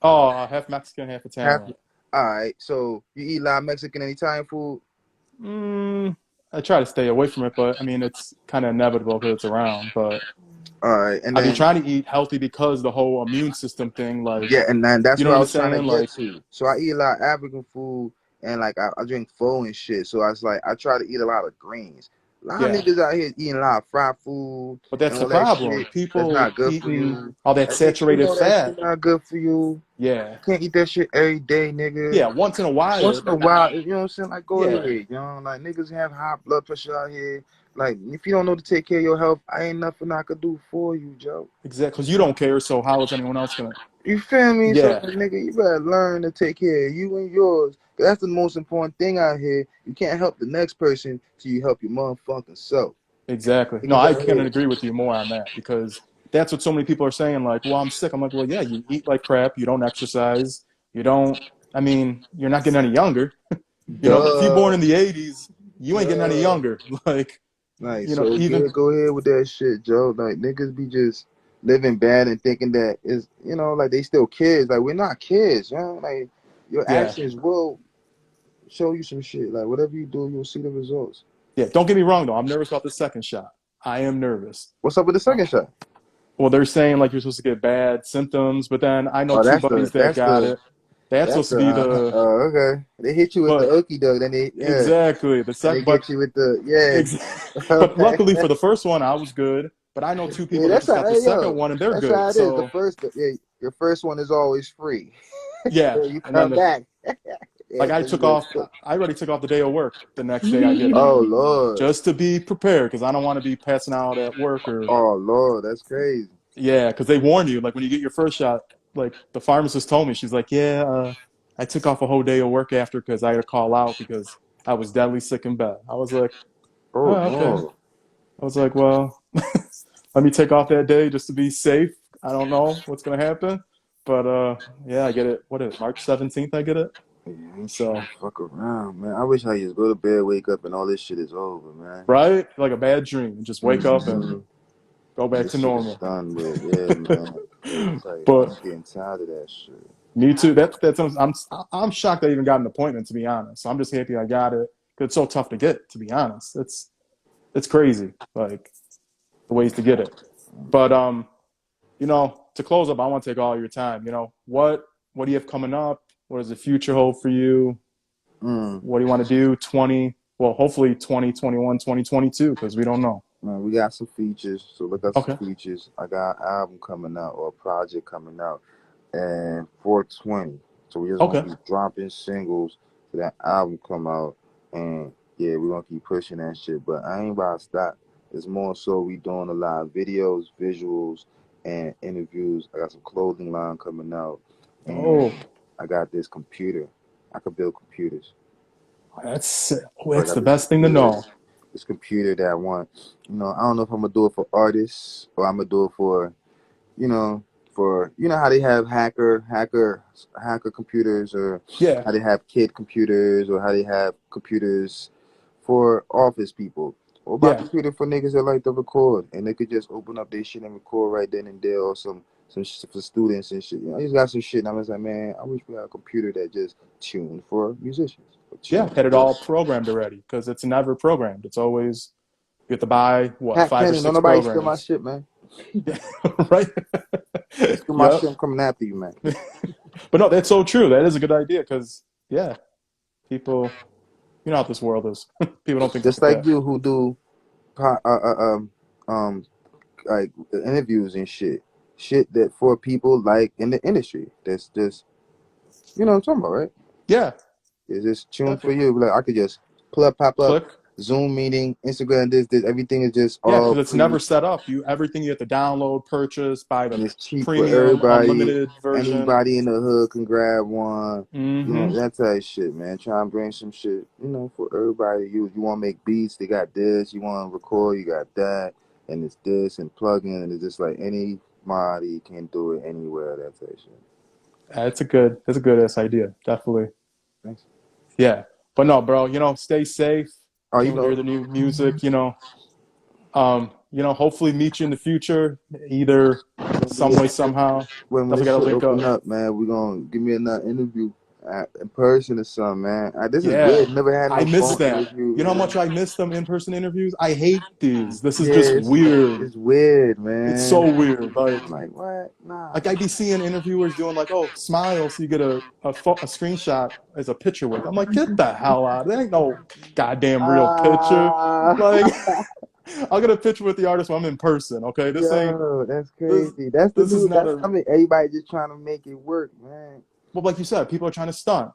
Oh, half Mexican, half Half. Italian. All right, so you eat a lot of Mexican and Italian food. Mm, I try to stay away from it, but I mean, it's kind of inevitable because it's around. But All right, and I be then trying to eat healthy because the whole immune system thing, like, yeah, and then that's you know what what I I'm was trying to saying? get Like, to. So I eat a lot of African food and like I drink pho and shit. So I was like, I try to eat a lot of greens. A lot of yeah. niggas out here eating a lot of fried food But and that's the all that problem. shit that's People not good for eating you. all that Like nigga, you saturated know that fat. shit not good for you. Yeah. Can't eat that shit every day, nigga. Yeah. Once in a while, Once in a but while, you know what I'm saying? Like, go yeah, ahead, like niggas have high blood pressure out here. Like, if you don't know to take care of your health, I ain't nothing I could do for you, Joe. exactly. Because you don't care, so how is anyone else gonna? You feel me? So, Yeah, nigga, you better learn to take care of you and yours. 'Cause that's the most important thing out here. You can't help the next person till you help your motherfucking self. exactly. No, Niggas I out couldn't here, agree with you more on that because that's what so many people are saying. Like, well, I'm sick. I'm like, well, yeah, you eat like crap. You don't exercise. You don't. I mean, you're not getting any younger. If you're born duh, in the '80s, you ain't getting any duh. younger. Like, Like, so even go ahead with that shit, Joe. Like, niggas be just living bad and thinking that is, like they still kids. Like, we're not kids, Like, your yeah, actions will show you some shit. Like, whatever you do, you'll see the results. yeah. Don't get me wrong though. I'm nervous about the second shot. I am nervous. What's up with the Uh, second shot? well, they're saying like you're supposed to get bad symptoms, but then I know Oh, two buddies that that's got the it. That's That's supposed to be the, okay. They hit you with the but okie doke, then they exactly the and they sec, get you with the yeah. ex- but Okay. luckily for the first one, I was good. But I know two Yeah, people that that's just how. got the Hey, second yo, one and they're that's good. how it is. So Yeah, your first one is always free. yeah, So you and then come back. Yeah, like I so you took get off, stuck. I already took off the day of work the next day I get it, Oh Lord. just to be prepared because I don't want to be passing out at work or Oh Lord, that's crazy. yeah, because they warn you like when you get your first shot. Like the pharmacist told me, she's like, yeah, I took off a whole day of work after because I had to call out because I was deadly sick in bed. I was like, Oh oh okay. Lord. I was like, well, let me take off that day just to be safe. I don't know what's gonna happen, but yeah, I get it. What is it, March 17th? I get it. Yeah, I ain't trying So to fuck around, man. I wish I just go to bed, wake up, and all this shit is over, man. right, like a bad dream, just wake up and Mm-hmm. go back to This shit is normal. done with, yeah, man. Cause it's like But I'm getting tired of that shit. me too. That's I'm shocked I even got an appointment to be honest. So I'm just happy I got it because it's so tough to get. To be honest, it's crazy like the ways to get it. But to close up, I want to take all your time. What do you have coming up? What does the future hold for you? Mm. What do you want to do? Well, hopefully 2021, 2022, because we don't know. Man, we got some features, so look up some Okay. features. I got an album coming out or a project coming out, and 420. So we just gonna Okay. keep dropping singles for that album come out, and yeah, we gonna keep pushing that shit. But I ain't about to stop. It's more so we doing a lot of videos, visuals, and interviews. I got some clothing line coming out, and Oh, I got this computer. I could build computers. that's oh, So I that's got the this best thing to computer, know. this computer that I want. I don't know if I'm gonna do it for artists or I'm gonna do it for, you know, how they have hacker computers, or Yeah. how they have kid computers, or how they have computers for office people. Or my Yeah. computer for niggas that like to record and they could just open up their shit and record right then and there, or some shit for students and shit. I just got some shit and I was like, man, I wish we had a computer that just tuned for musicians, or Yeah. tuned Had it for all programmed already because it's never programmed. It's always you have to buy what, Pat five or Penny. Don't six nobody steal my programs. shit, man. Yeah. Right. You steal my Yep. shit, I'm coming after you, man. But no, that's so true. That is a good idea because yeah, people, you know how this world is. People don't think Just like like that. you who do um like interviews and shit that for people like in the industry. That's just what I'm talking about, right? Yeah. Is this tuned for Definitely. you? Like I could just pop up, Click. Zoom meeting, Instagram, this, everything is just Yeah, all because it's pre, never set up. Everything you have to download, purchase, buy the and it's cheap for premium everybody. unlimited version. Anybody in the hood can grab one. Mm-hmm. That type of shit, man. Try and bring some shit, for everybody to use. You want to make beats, they got this. You want to record, you got that. And it's this and plug-in, and it's just like anybody can do it anywhere, that type of shit. It's a good ass idea. Definitely. Thanks. Yeah. But no, bro, stay safe. Oh, Can't wait to hear the new music, hopefully meet you in the future, either some way, somehow. when Definitely this gotta shit link open up. up, man, we gonna give me another interview in person or something, man. This is Yeah. weird. Never had I no miss phone that. interview, You know how man. much I miss them in-person interviews? I hate these. This is Yeah, just weird. it's weird, It's man. so weird. I'm like, what? Nah. Like I'd be seeing interviewers doing like, oh, smile, so you get a screenshot as a picture with. I'm like, get the hell out! There ain't no goddamn real picture. Ah, Like, I'll get a picture with the artist when I'm in person. Okay, yo, that's this crazy. That's the this is new. not I mean, everybody just trying to make it work, man. well, like you said, people are trying to stunt.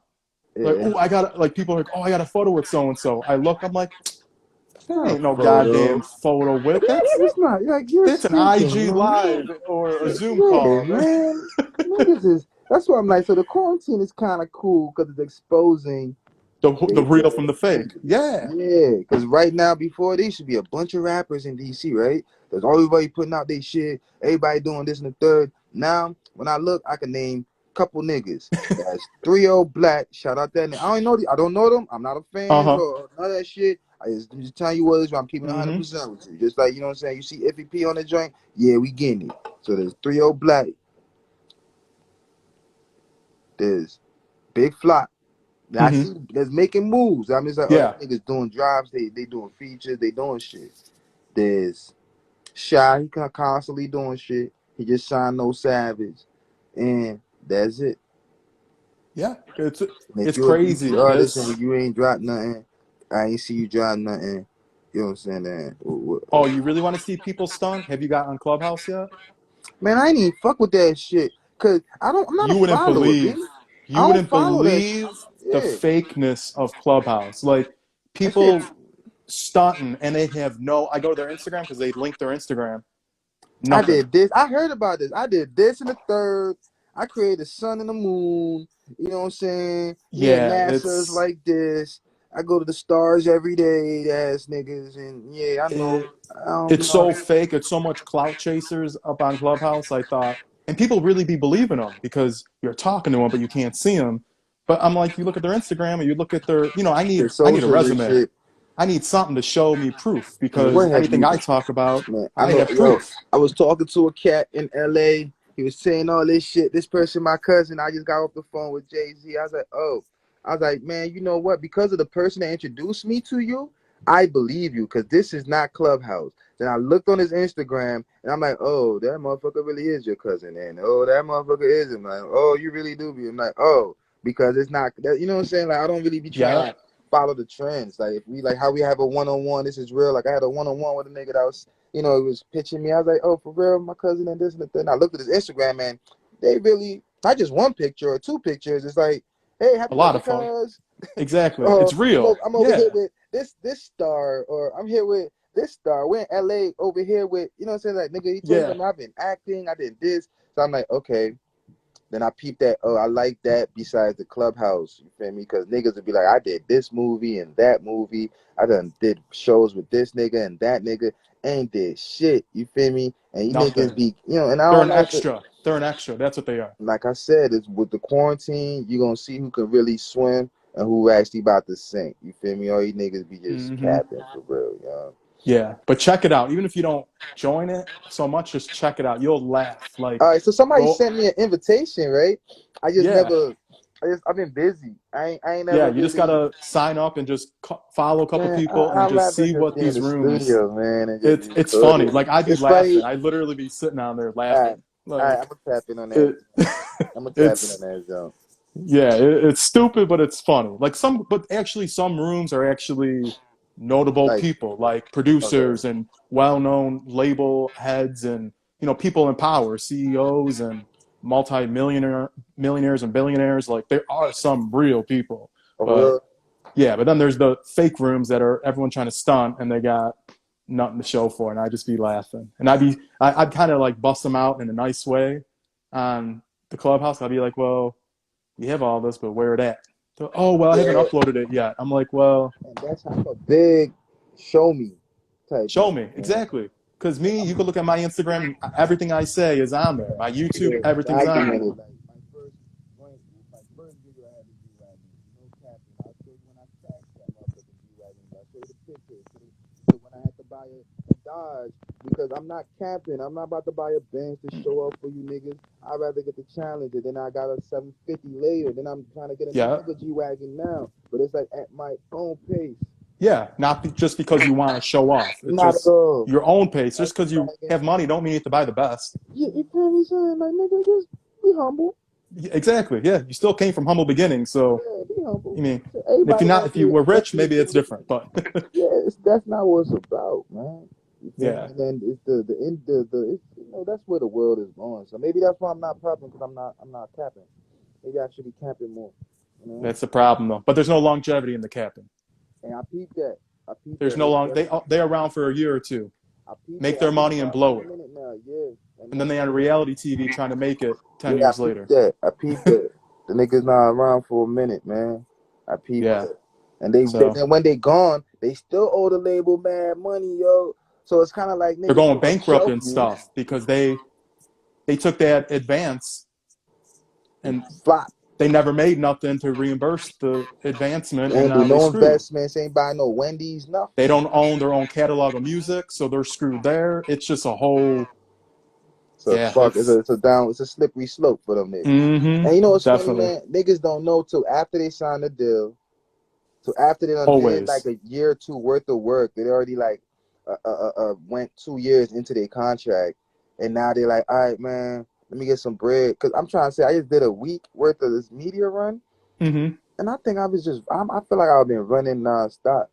Like, Yeah, oh, people are like, oh, I got a photo with so and so. I look, I'm like, it's there not a ain't no photo. goddamn photo with It's not like you're that's an speaking, IG man. live or a Zoom Yeah, call. man. Niggas is. That's why I'm like. So the quarantine is kind of cool because it's exposing The real from the fake. niggas. Yeah. Yeah, because right now, before there should be a bunch of rappers in DC, right? There's everybody putting out their shit, everybody doing this and the third. Now, when I look, I can name a couple niggas. That's 3-0 Black. Shout out that name. I don't know them. I'm not a fan Uh-huh. or none of that shit. I'm just telling you what it is. I'm keeping it Mm-hmm. 100% with you. Just like, you know what I'm saying? You see IFY-P on the joint? Yeah, we getting it. So there's 3-0 Black. There's Big Flop. I Mm-hmm. see that's making moves. I mean, it's like, oh, Yeah. these niggas doing drops, they doing features, they doing shit. There's Shy, he constantly doing shit. He just signed No Savage, and that's it. Yeah, And if it's you a DC crazy. artist This and you ain't dropped nothing, I ain't see you drop nothing. You know what I'm saying? Oh, you really want to see people stunt? Have you got on Clubhouse yet? Man, I ain't even fuck with that shit. Cause I'm not a You wouldn't follower, B. believe I you don't wouldn't follow that shit. believe the Yeah. fakeness of Clubhouse. Like That shit. people stunting and they have no. I go to their Instagram because they link their Instagram. I Nothing. did this. I heard about this. I did this in the third. I created the sun and the moon. You know what I'm saying? Yeah, Yeah, NASA's like this. I go to the stars every day, ass niggas, and yeah, I know. it, I don't it's know. so fake. It's so much clout chasers up on Clubhouse. I thought, and people really be believing them because you're talking to them, but you can't see them. But I'm like, you look at their Instagram or you look at their, The I need a socials and resume. shit. I need something to show me proof Man, because what have anything you? I talk about, Man, I I know, have yo. proof. I was talking to a cat in LA. He was saying all this shit. This person, my cousin. I just got off the phone with Jay-Z. I was like, oh. I was like, man, you know what? Because of the person that introduced me to you, I believe you because this is not Clubhouse. Then I looked on his Instagram and I'm like, oh, that motherfucker really is your cousin. And oh, that motherfucker is him. Like, oh, you really do be. I'm like, oh, because it's not that. You know what I'm saying? Like, I don't really be trying Yeah, to follow the trends. Like, if we like how we have a one-on-one, this is real. Like, I had a one-on-one with a nigga that was, he was pitching me. I was like, oh, for real, my cousin and this and that. And I looked at his Instagram, man. They really not just one picture or two pictures. It's like, hey, a happy lot birthday, of fun. cuz. Exactly. It's I'm over, real. I'm over here Yeah. with this star, or I'm here with this star. We're in LA over here with, you know what I'm saying? Like, nigga, he told me Yeah. something. I've been acting, I did this. So I'm like, okay. Then I peeped that. Oh, I like that. Besides the Clubhouse, you feel me? Because niggas would be like, I did this movie and that movie. I done did shows with this nigga and that nigga. Ain't did shit. You feel me? And you niggas Nothing. be, and I They're don't an know if it. extra. They're an extra. That's what they are. Like I said, it's with the quarantine. You gonna see who can really swim and who actually about to sink. You feel me? All you niggas be just Hmm. capping for real, yo. Yeah. But check it out. Even if you don't join it so much, just check it out. You'll laugh. Like, All right, so somebody go. sent me an invitation, right? I just Yeah. never. I've been busy. I ain't Yeah. never You just really. gotta sign up and just follow a couple Man, people and I'd just rather see just what be in these the rooms. studio, man, and just It's record funny. it. Like I'd be It's laughing. funny. I'd literally be sitting down there All right, laughing. all right. I'm Like gonna tap in on that. it. I'm gonna tap in on It's that zone. Yeah, it's stupid, but it's funny. Like but actually, some rooms are actually notable Like, people, like okay, producers and well-known label heads, and people in power, CEOs and millionaires and billionaires. Like there are some real people, but overall, yeah, but then there's the fake rooms that are everyone trying to stunt, and they got nothing to show for, it, and I'd just be laughing, and I'd kind of like bust them out in a nice way on the Clubhouse. I'd be like, well, you have all this, but where it at? So, oh, well, I haven't yeah, uploaded it yet. I'm like, well, and that's how I'm a big show me type show nigga, me man. exactly. Because me, you could look at my Instagram, everything I say is on there. My YouTube, Yeah, everything's on there. documented. Like my first video I had to do right, no capping. I showed you when I crashed that motherfucker G-Wagon. I showed you the picture. So when I had to buy a Dodge, because I'm not capping. I'm not about to buy a Benz to show off for you niggas. I'd rather get the Challenger. Then I got a 750 later. Then I'm trying to get Yeah, another G-Wagon now. But it's like at my own pace. yeah. Not just because you want to show off. It's Not at just all. your own pace. That Just because you G-Wagon. have money, don't mean you have to buy the best. Yeah, you feel me saying? Like, nigga, just be humble. Yeah, exactly. Yeah, you still came from humble beginnings. So, Yeah, be humble. I mean, So and everybody want if to be you were rich, Bentley maybe it's Billy. different. But Yeah, that's not what it's about, man. You feel me? yeah, And then it's the end the it's, that's where the world is going. So maybe that's why I'm not popping because I'm not capping. Maybe I should be capping more. You know? that's the problem though. But there's no longevity in the capping. And I peeped that. I peeped There's that. no long. They're around for a year or two, I peeped make that. their I've been money and following blow a it, minute now. Yeah, and and then they on reality TV trying to make it 10 years I peeped later. that. I peeped that. The niggas not around for a minute, man. I peeped Yeah. that. And they So then when they gone, they still owe the label mad money, yo. So it's kind of like they're niggas, we going gonna bankrupt shelf and you, stuff because they took that advance and flop. they never made nothing to reimburse the advancement, and Ain't do now they no screwed. investments. Ain't buy no Wendy's, They nothing. don't own their own catalog of music, so they're screwed there. It's just a whole So yeah. fuck, It's it's a slippery slope for them niggas. mm-hmm, And you know what's funny, definitely man? Niggas don't know till after they sign the deal, till after they done did like always. a year or two worth of work. They already went 2 years into their contract, and now they're like, all right, man. let me get some bread. Cause I'm trying to say I just did a week worth of this media run, Mm-hmm. and I think I was just I feel like I've been running nonstop.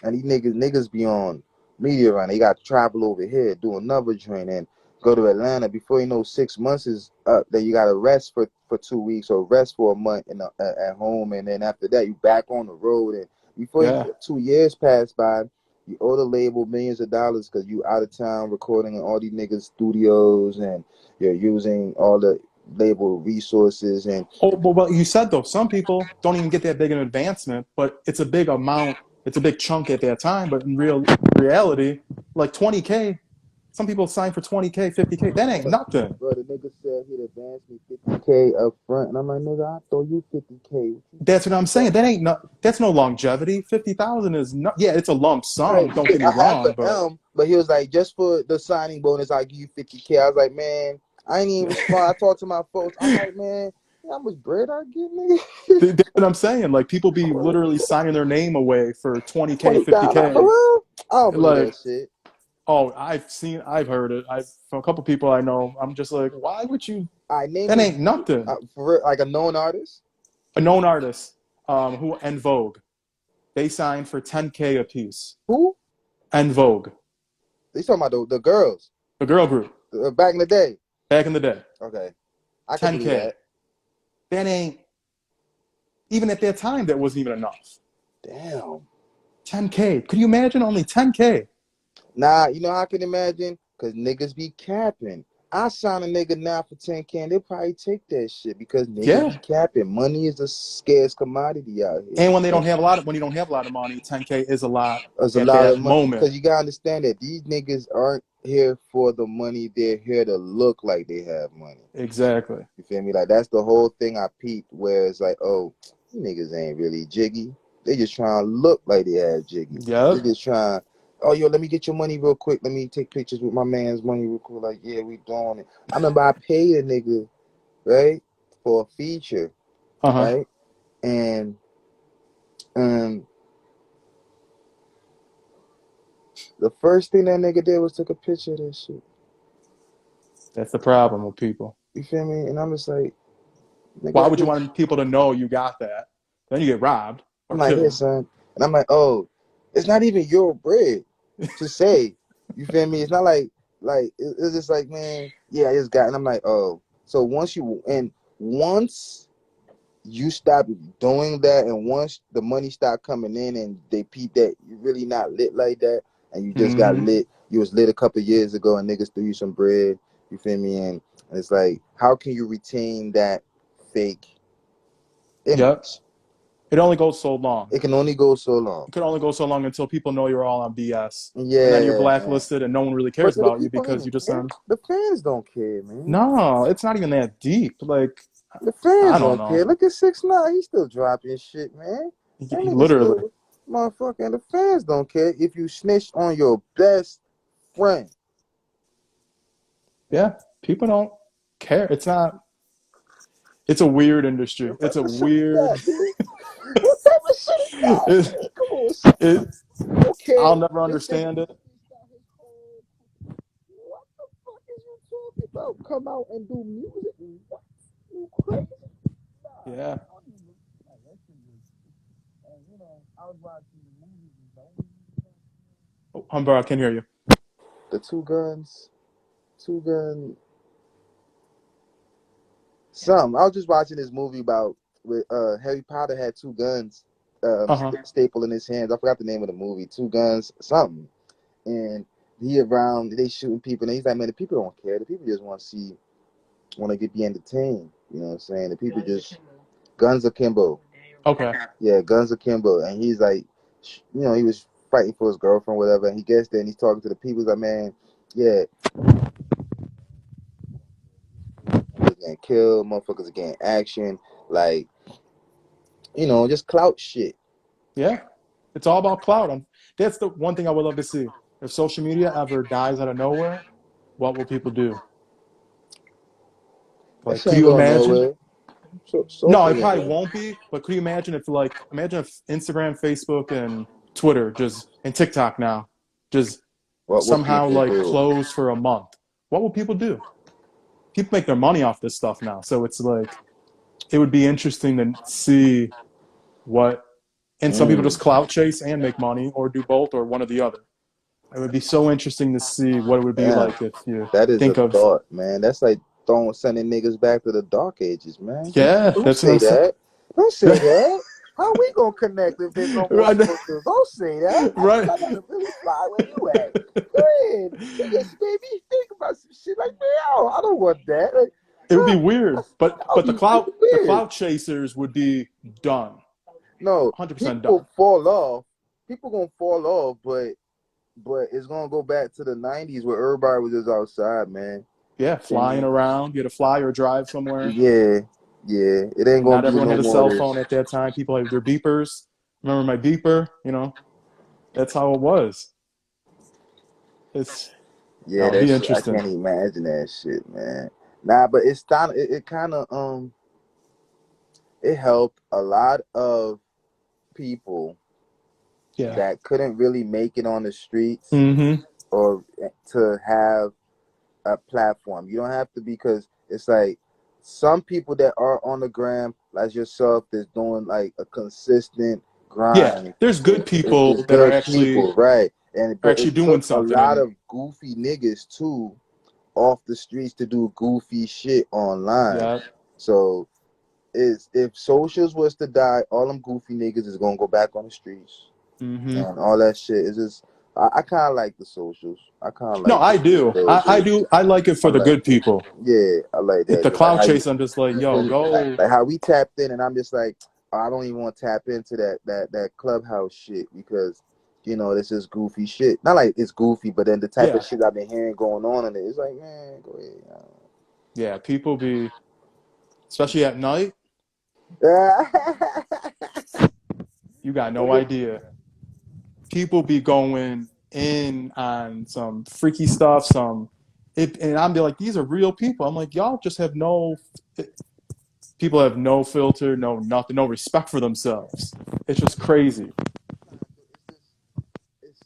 And these niggas be on media run. They got to travel over here, do another joint, and go to Atlanta. Before you know, 6 months is up. Then you got to rest for 2 weeks or rest for a month at home, and then after that you back on the road. And before Yeah. 2 years pass by, you owe the label millions of dollars because you out of town recording in all these niggas studios, and you're using all the label resources. And Oh, but what you said though, some people don't even get that big an advancement, but it's a big amount, it's a big chunk at that time. But in reality, like 20K, some people sign for 20K, 50K. That ain't nothing. bro, the nigga said he'd advance me 50K up front, and I'm like, nigga, I throw you 50K. What you That's what I'm saying. talking That ain't no, that's no longevity. 50,000 is not. Yeah, it's a lump Right, sum. Don't because get me I have wrong, an but M, but he was like, just for the signing bonus, I'll give you 50K. I was like, man, I ain't even respond. I talked to my folks. I'm like, man, how much bread I get, nigga? that's what I'm saying. Like people be literally signing their name away for 20K, 20,000 for 50K. real? I don't believe that Like, shit. oh, I've heard it. I've from a couple people I know. I'm just like, why would you? I name That me ain't nothing. for real, like a known artist. A known artist, who En Vogue, they signed for 10K a piece. Who? En Vogue, They talking about the girls the girl group back in the day. back in the day, Okay, I could believe 10K. that. That ain't even at that time. That wasn't even enough. Damn. 10K. Could you imagine only 10K? Nah, you know how I can imagine? Because niggas be capping. I sign a nigga now for 10K, and they'll probably take that shit because niggas be Yeah. capping. Money is a scarce commodity out here. And when they don't have a lot of when you don't have a lot of money, 10K is a lot There's a at lot of that money moment. because you gotta understand that these niggas aren't here for the money. They're here to look like they have money. Exactly. You feel me? Like that's the whole thing I peeped. Where it's like, oh, these niggas ain't really jiggy. They just trying to look like they have jiggy. They Yep. just trying. Oh, yo, let me get your money real quick. Let me take pictures with my man's money real quick. Like, yeah, we doing it. I remember I paid a nigga right for a feature, Uh-huh. right, and um, the first thing that nigga did was took a picture of that shit. That's the problem with people. You feel me? And I'm just like, nigga, Why I would you just want people to know you got that? Then you get robbed I'm or like, here, killed. son. And I'm like, oh, it's not even your bread to say. You feel me? It's not like it's just like, man, yeah, I just got. And I'm like, oh, so once you stop doing that, and once the money start coming in, and they peep that you're really not lit like that, and you just got Mm-hmm. lit. You was lit a couple of years ago, and niggas threw you some bread. You feel me? And it's like, how can you retain that fake Yep. image? It only goes so long. It can only go so long. It could only go so long until people know you're all on BS. And then you're Yeah, blacklisted and no one really but cares do the about you people because even you just care? said, The fans don't care, man. no, it's not even that deep. Like, The I fans don't don't know. care. Look at 6ix9ine. He's still dropping shit, man. That nigga Literally. still motherfucking. The fans don't care if you snitch on your best friend. Yeah. People don't care. It's not, it's a weird industry. What It's type a of shit is weird, that, dude? What type of shit is that, it, man? Come on, son. it, Okay, I'll never this nigga understand it. start his whole. What the fuck is you talking about? Come out and do music? What? You crazy? Nah, Yeah. that shit was. And I was watching the movies. Oh, Humber, I can hear you. The two gun, some. I was just watching this movie about with Harry Potter had two guns, Uh-huh. staple in his hands. I forgot the name of the movie. Two guns, something. And he around, they shooting people, and he's like, man, the people don't care. The people just want to see, want to get be entertained. You know what I'm saying? The people just guns akimbo. Okay. Yeah, guns akimbo. And he's like, he was fighting for his girlfriend, whatever. And he gets there and he's talking to the people. He's like, man, yeah, motherfuckers getting killed, motherfuckers are getting action, like just clout shit. Yeah. It's all about cloud. That's the one thing I would love to see. If social media ever dies out of nowhere, what will people do? That Like, shit could ain't you going imagine? nowhere. No, Social it ain't probably going. won't be. But could you imagine if, like, imagine if Instagram, Facebook, and Twitter just and TikTok now just What would somehow people like do? closed for a month? What will people do? people make their money off this stuff now. So it's like it would be interesting to see what. And some people just Mm, clout chase and make money, or do both, or one or the other. It would be so interesting to see what it would be damn, like if you that is a think of. thought, man. That's like sending niggas back to the dark ages, man. Yeah, Don't that's what say I'm saying. that. Don't say that. How we gonna connect if there's no more Right, socials? Don't say that. I think right. I gotta really fly where you at. Go ahead. You just made me think about some shit like, man, I don't want that. Like, It would be no, weird, that would but be really the weird. clout chasers would be done, No, 100% people done. fall off. People gonna fall off, but it's gonna go back to the '90s where everybody was just outside, man. Yeah, I flying mean, around, you had to fly or drive somewhere. yeah, yeah. It ain't gonna Not be everyone no had a more cell of phone this. at that time. People had their beepers. Remember my beeper? That's how it was. It's Yeah, It'll that be shit. I interesting. can't imagine that shit, man. Nah, but it kind of it helped a lot of people Yeah. that couldn't really make it on the streets Mm-hmm. or to have a platform. You don't have to, because it's like some people that are on the gram, like yourself, that's doing like a consistent Yeah. grind. There's good It's people that good people, right? And are but actually it doing took a something, lot and of goofy niggas too off the streets to do goofy shit online. yeah. So is if socials was to die, all them goofy niggas is gonna go back on the streets Mm-hmm. and all that shit. Is just I kind of like the socials. I kind of No, like I do. I the do. I like it I for the like good it. people. Yeah, I like If that. the Just like cloud how chase, I'm just like, yo, go. like how we tapped in, and I'm just like, oh, I don't even want to tap into that clubhouse shit because this is goofy shit. Not like it's goofy, but then the type of Yeah. shit I've been hearing going on in it, it's like, man, go ahead. Yeah. People be, especially at night, you got no idea. People be going in on some freaky stuff, and I'm be like, these are real people. I'm like, y'all just have no, people have no filter, no nothing, no respect for themselves. It's just crazy. it's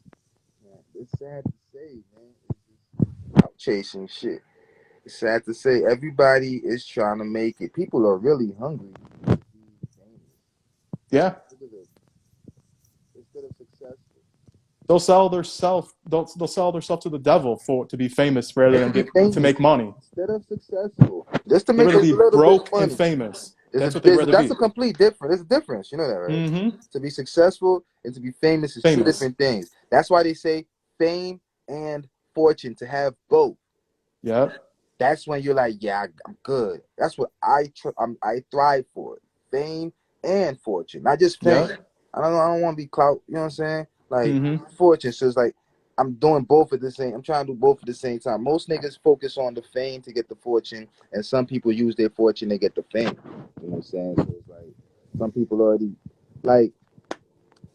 it's sad to say, man. It's just out chasing shit. It's sad to say. Everybody is trying to make it. People are really hungry to be famous. Yeah. Instead of successful. They'll sell their self to the devil for to be famous rather Just to than be get to famous make money. instead of successful. Just to They'd make a rather be little bit of broke and money. famous. There's That's what they'd rather that's a be. complete difference. There's a difference. You know that, right? Mm-hmm. To be successful and to be famous is two Famous. different things. That's why they say fame and fortune, to have both. Yep. That's when you're like, yeah, I'm good. That's what I thrive for. Fame and fortune, not just fame. Yep. I don't want to be clout. You know what I'm saying? Like Mm-hmm. fortune. So it's like I'm doing both at the same. I'm trying to do both at the same time. Most niggas focus on the fame to get the fortune, and some people use their fortune to get the fame. You know what I'm saying? So it's like some people already like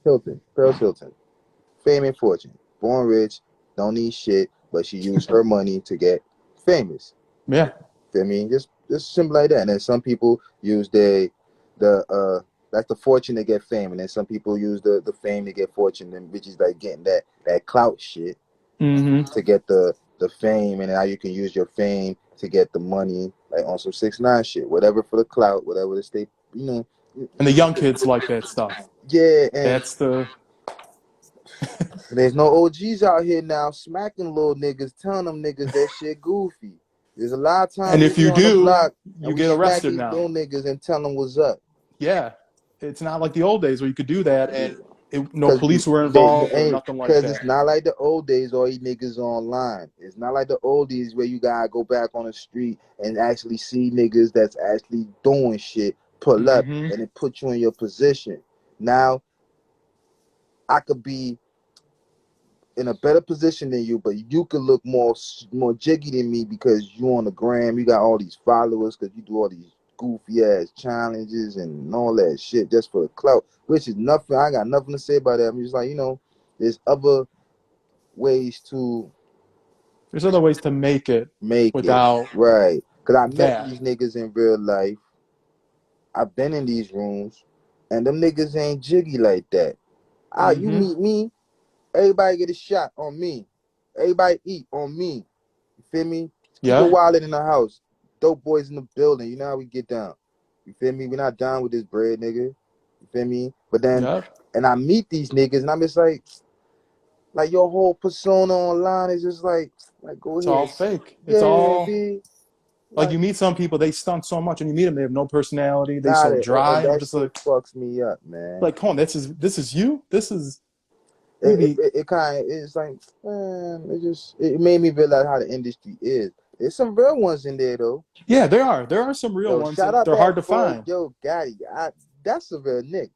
Hilton, Pearl Hilton, fame and fortune, born rich, don't need shit, but she used her money to get famous. Yeah. I mean, just simple like that. And then some people use the that's the fortune to get fame, and then some people use the fame to get fortune, and which is like getting that clout shit Mm-hmm. to get the fame, and now you can use your fame to get the money, like on some 6ix9ine shit, whatever for the clout, whatever the state, you know. And the young kids like that stuff. Yeah, and That's the there's no OGs out here now smacking little niggas, telling them niggas that shit goofy. There's a lot of and times we if be you on the do, block and you we get smack arrested these now. little niggas and tell them what's up. Yeah. It's not like the old days where you could do that and no Cause police were they involved or ain't, nothing like cause it's that. not like the old days. All these niggas online. It's not like the old days where you gotta go back on the street and actually see niggas that's actually doing shit. Pull up Mm-hmm. and it put you in your position. Now I could be in a better position than you, but you could look more jiggy than me because you on the gram. You got all these followers because you do all these goofy ass challenges and all that shit just for the clout, which is nothing. I got nothing to say about that. I'm just like, there's other ways to There's other ways to make it make it without right. Because I met that. these niggas in real life. I've been in these rooms, and them niggas ain't jiggy like that. You Mm-hmm. meet me, everybody get a shot on me. Everybody eat on me. You feel me? Keep the Yep. wallet in the house. dope boys in the building. You know how we get down. You feel me? We're not down with this bread, nigga. You feel me? But then, Yep. and I meet these niggas, and I'm just like your whole persona online is just like go It's all ahead, fake. It's yeah, all B. like Like you meet some people, they stunt so much, and you meet them, they have no personality. They not so it, dry. and I'm that just shit fucks me up, man. like, come on, this is you. This is It maybe it, it kind of it's like, man, it made me realize how the industry is. There's some real ones in there though. yeah. There are some real Yo, ones, shout and out they're that hard to boy, find. yo, Gotti. That's a real nigga.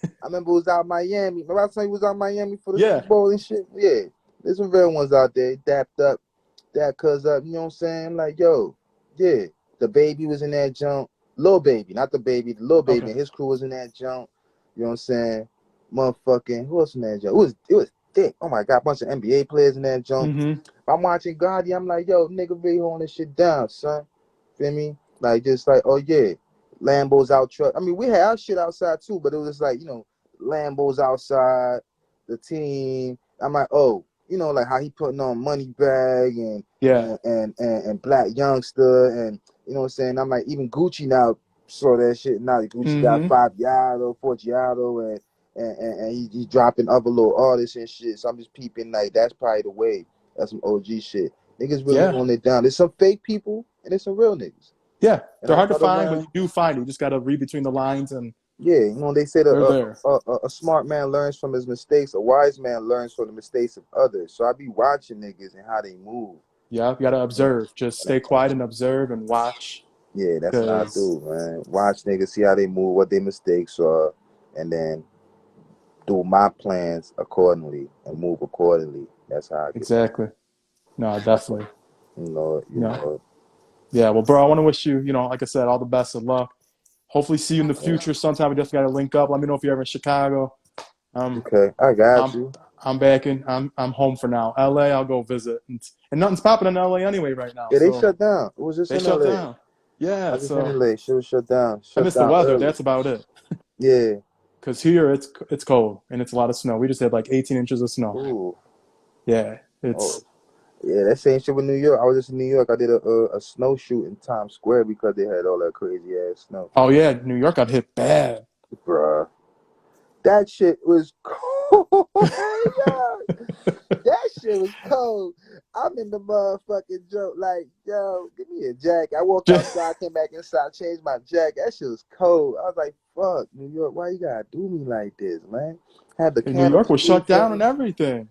I remember it was out Miami. Remember I told you it was out Miami for the Yeah. Super Bowl and shit? Yeah. There's some real ones out there, dapped up, that cuz up, you know what I'm saying? Like, yo, yeah. The baby was in that jump. Lil Baby, not the baby, the Lil Baby Okay. and his crew was in that jump. You know what I'm saying? Motherfucking, who else in that jump? It was thick. Oh my god, bunch of NBA players in that jump. Mm-hmm. If I'm watching Gotti, I'm like, yo, nigga really holding this shit down, son. Feel me? Like just like, oh yeah, Lambos out truck. I mean, we had our shit outside too, but it was like, Lambos outside, the team. I'm like, oh, like how he putting on Money Bag and Yeah. and Black Youngster and you know what I'm saying. I'm like, even Gucci now saw that shit. Now Gucci got Mm-hmm. Fabiano, Forgiato, and he dropping other little artists and shit. So I'm just peeping like that's probably the way. That's some OG shit. Niggas really Yeah. holding it down. There's some fake people and there's some real niggas. Yeah. And They're I hard to cut find, but you around. do find it. You just got to read between the lines, and Yeah, they said they're there. a smart man learns from his mistakes. A wise man learns from the mistakes of others. So I be watching niggas and how they move. Yeah. You got to And, observe. Just and stay quiet and observe and watch, yeah, that's what I because do, man. Watch niggas, see how they move, what their mistakes are, and then do my plans accordingly and move accordingly. That's how I get down. exactly. No, definitely. You No. know. Yeah. Well, bro, I want to wish you, like I said, all the best of luck. Hopefully, see you in the Yeah. future sometime. We just got to link up. Let me know if you're ever in Chicago. Um, Okay, I got I'm you. I'm back in. I'm home for now. LA, I'll go visit, and nothing's popping in LA anyway right now. Yeah, they So shut down. It was just they in shut LA. down. I Yeah. was just in So LA. Shit was shut down. I Shut miss the down weather. early. That's about it. Yeah. Because here it's cold and it's a lot of snow. We just had like 18 inches of snow. Ooh. Yeah. Oh, It's yeah, that same shit with New York. I was just in New York. I did a snowshoot in Times Square because they had all that crazy ass snow. oh yeah, New York got hit bad. Bruh. That shit was cold. Yo. That shit was cold. I'm in the motherfucking joke. Like, yo, give me a jacket. I walked outside, came back inside, changed my jacket. That shit was cold. I was like, fuck, New York, why you gotta do me like this, man? Had the New York was canopy shut down and open. everything.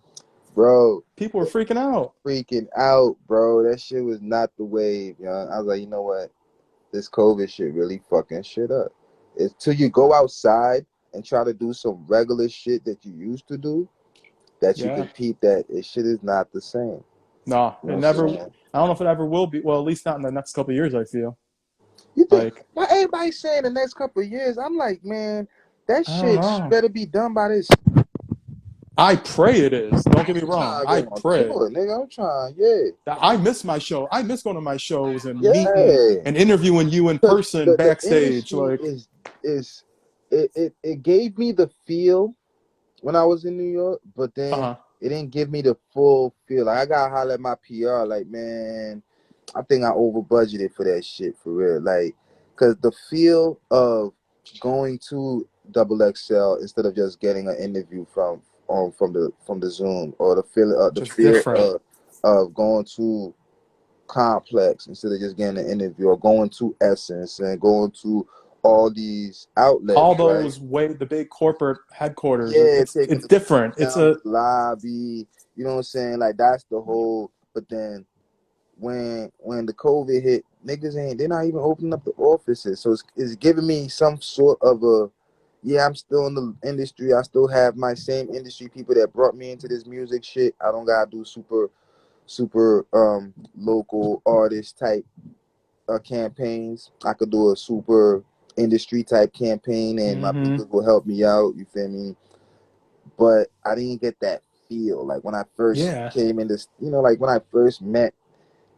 Bro, People were freaking out. freaking out, bro. That shit was not the wave, yo. I was like, you know what? This COVID shit really fucking shit up. It's till you go outside and try to do some regular shit that you used to do that you Yeah. could peep that it shit is not the same. No, You know it what I'm never. saying? I don't know if it ever will be. Well, at least not in the next couple of years. I feel You think like why everybody saying the next couple of years? I'm like, man, that I don't shit know. better be done by this. I pray it is. Don't get me I'm wrong. trying to I go on pray. tour, nigga. I'm trying, yeah, I miss my show. I miss going to my shows and meeting yeah. and interviewing you in Because person the backstage. industry Like, is it gave me the feel when I was in New York, but then uh-huh. it didn't give me the full feel. Like I gotta holler at my PR, like, man, I think I over budgeted for that shit for real. Like, cause the feel of going to Double XL instead of just getting an interview from the Zoom, or the Just feel different. of going to Complex instead of just getting an interview, or going to Essence and going to all these All outlets, right? those the big corporate headquarters. Yeah, It's taking the different. It's down a the lobby. You know what I'm saying? Like that's the whole. But then when the COVID hit, niggas ain't. They're not even opening up the offices. So it's giving me some sort of a. Yeah, I'm still in the industry. I still have my same industry people that brought me into this music shit. I don't gotta do super local artist type campaigns. I could do a super industry type campaign, and my mm-hmm. people will help me out. You feel me? But I didn't get that feel. Like when I first Yeah. came in this, like when I first met